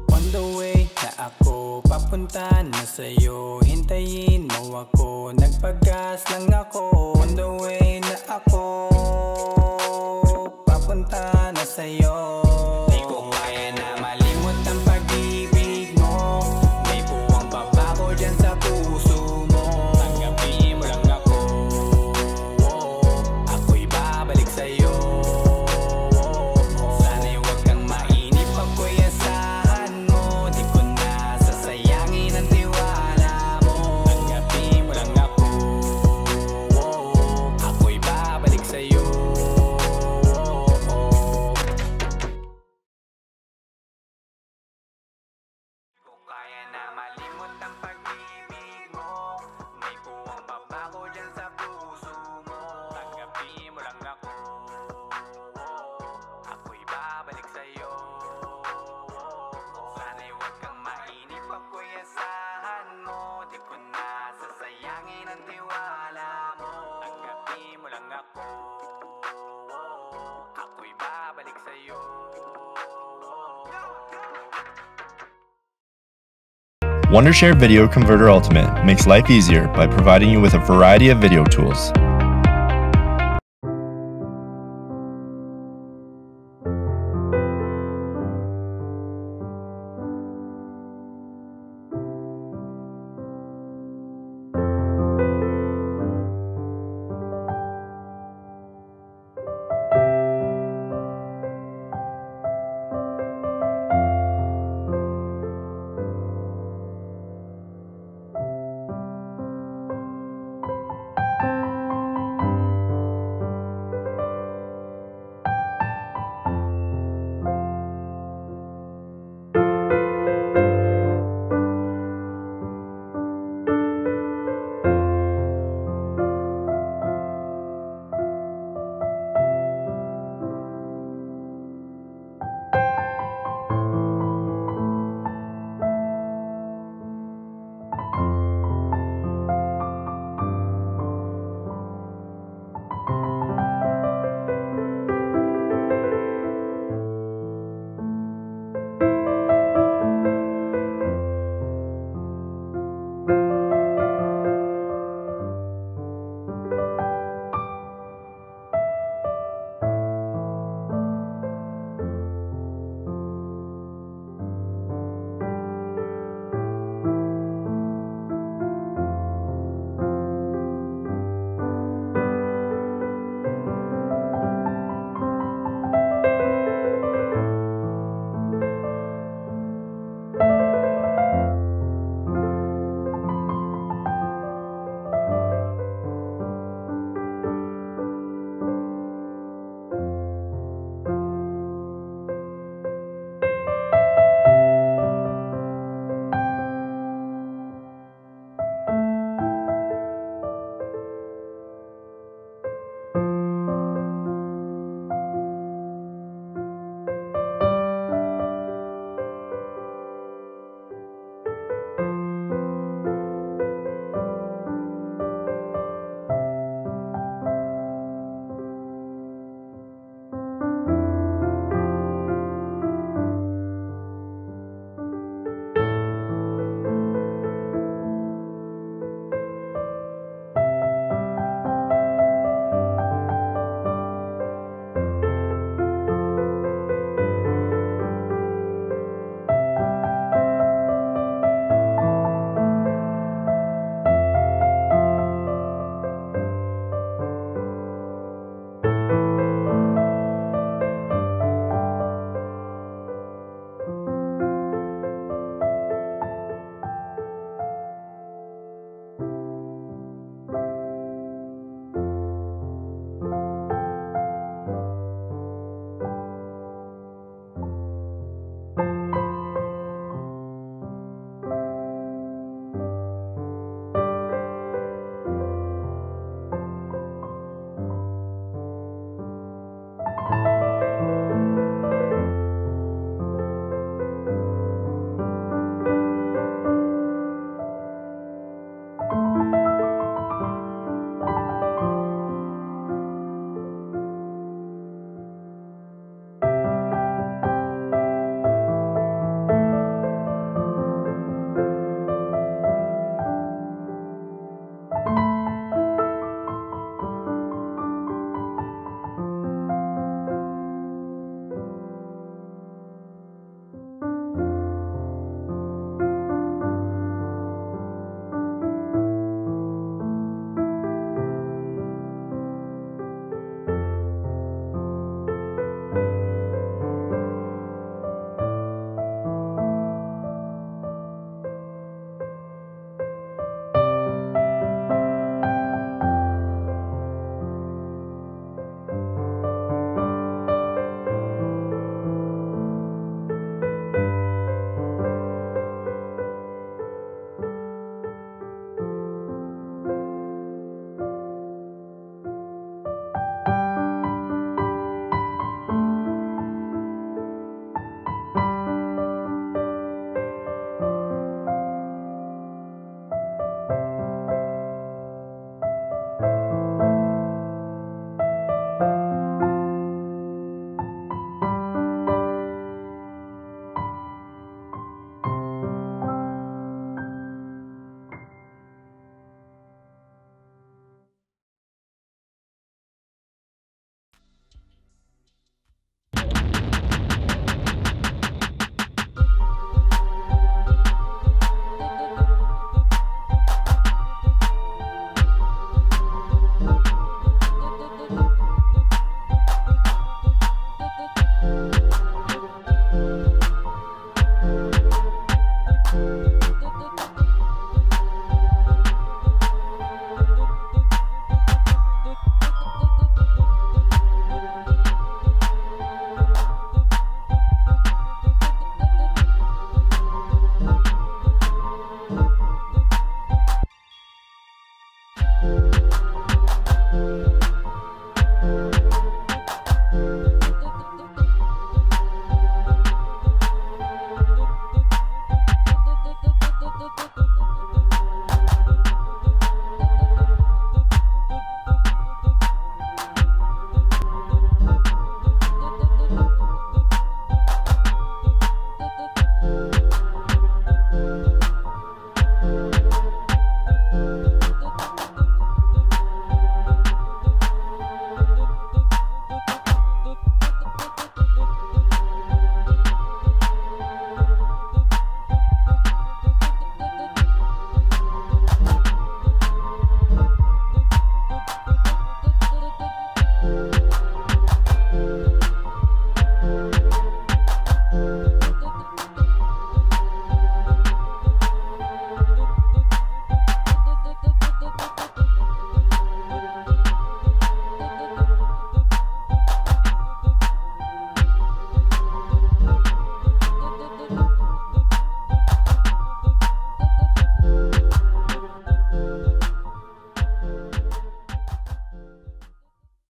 On the way na ako, papunta na sa'yo. Hintayin mo ako, nagpag-gas lang ako. On the way na ako, papunta na sa'yo. Di ko kaya na malimot ang pag-ibig mo. May puwang pa ba ko dyan sa puso mo? Tanggapin mo lang ako, ako'y babalik sa'yo. Sana'y huwag kang mainip, ako'y asahan mo. Di ko na sasayangin ang tiwala mo. Tanggapin mo lang ako, ako'y babalik sa'yo. ako, ako'y babalik sa'yo. Wondershare Video Converter Ultimate makes life easier by providing you with a variety of video tools.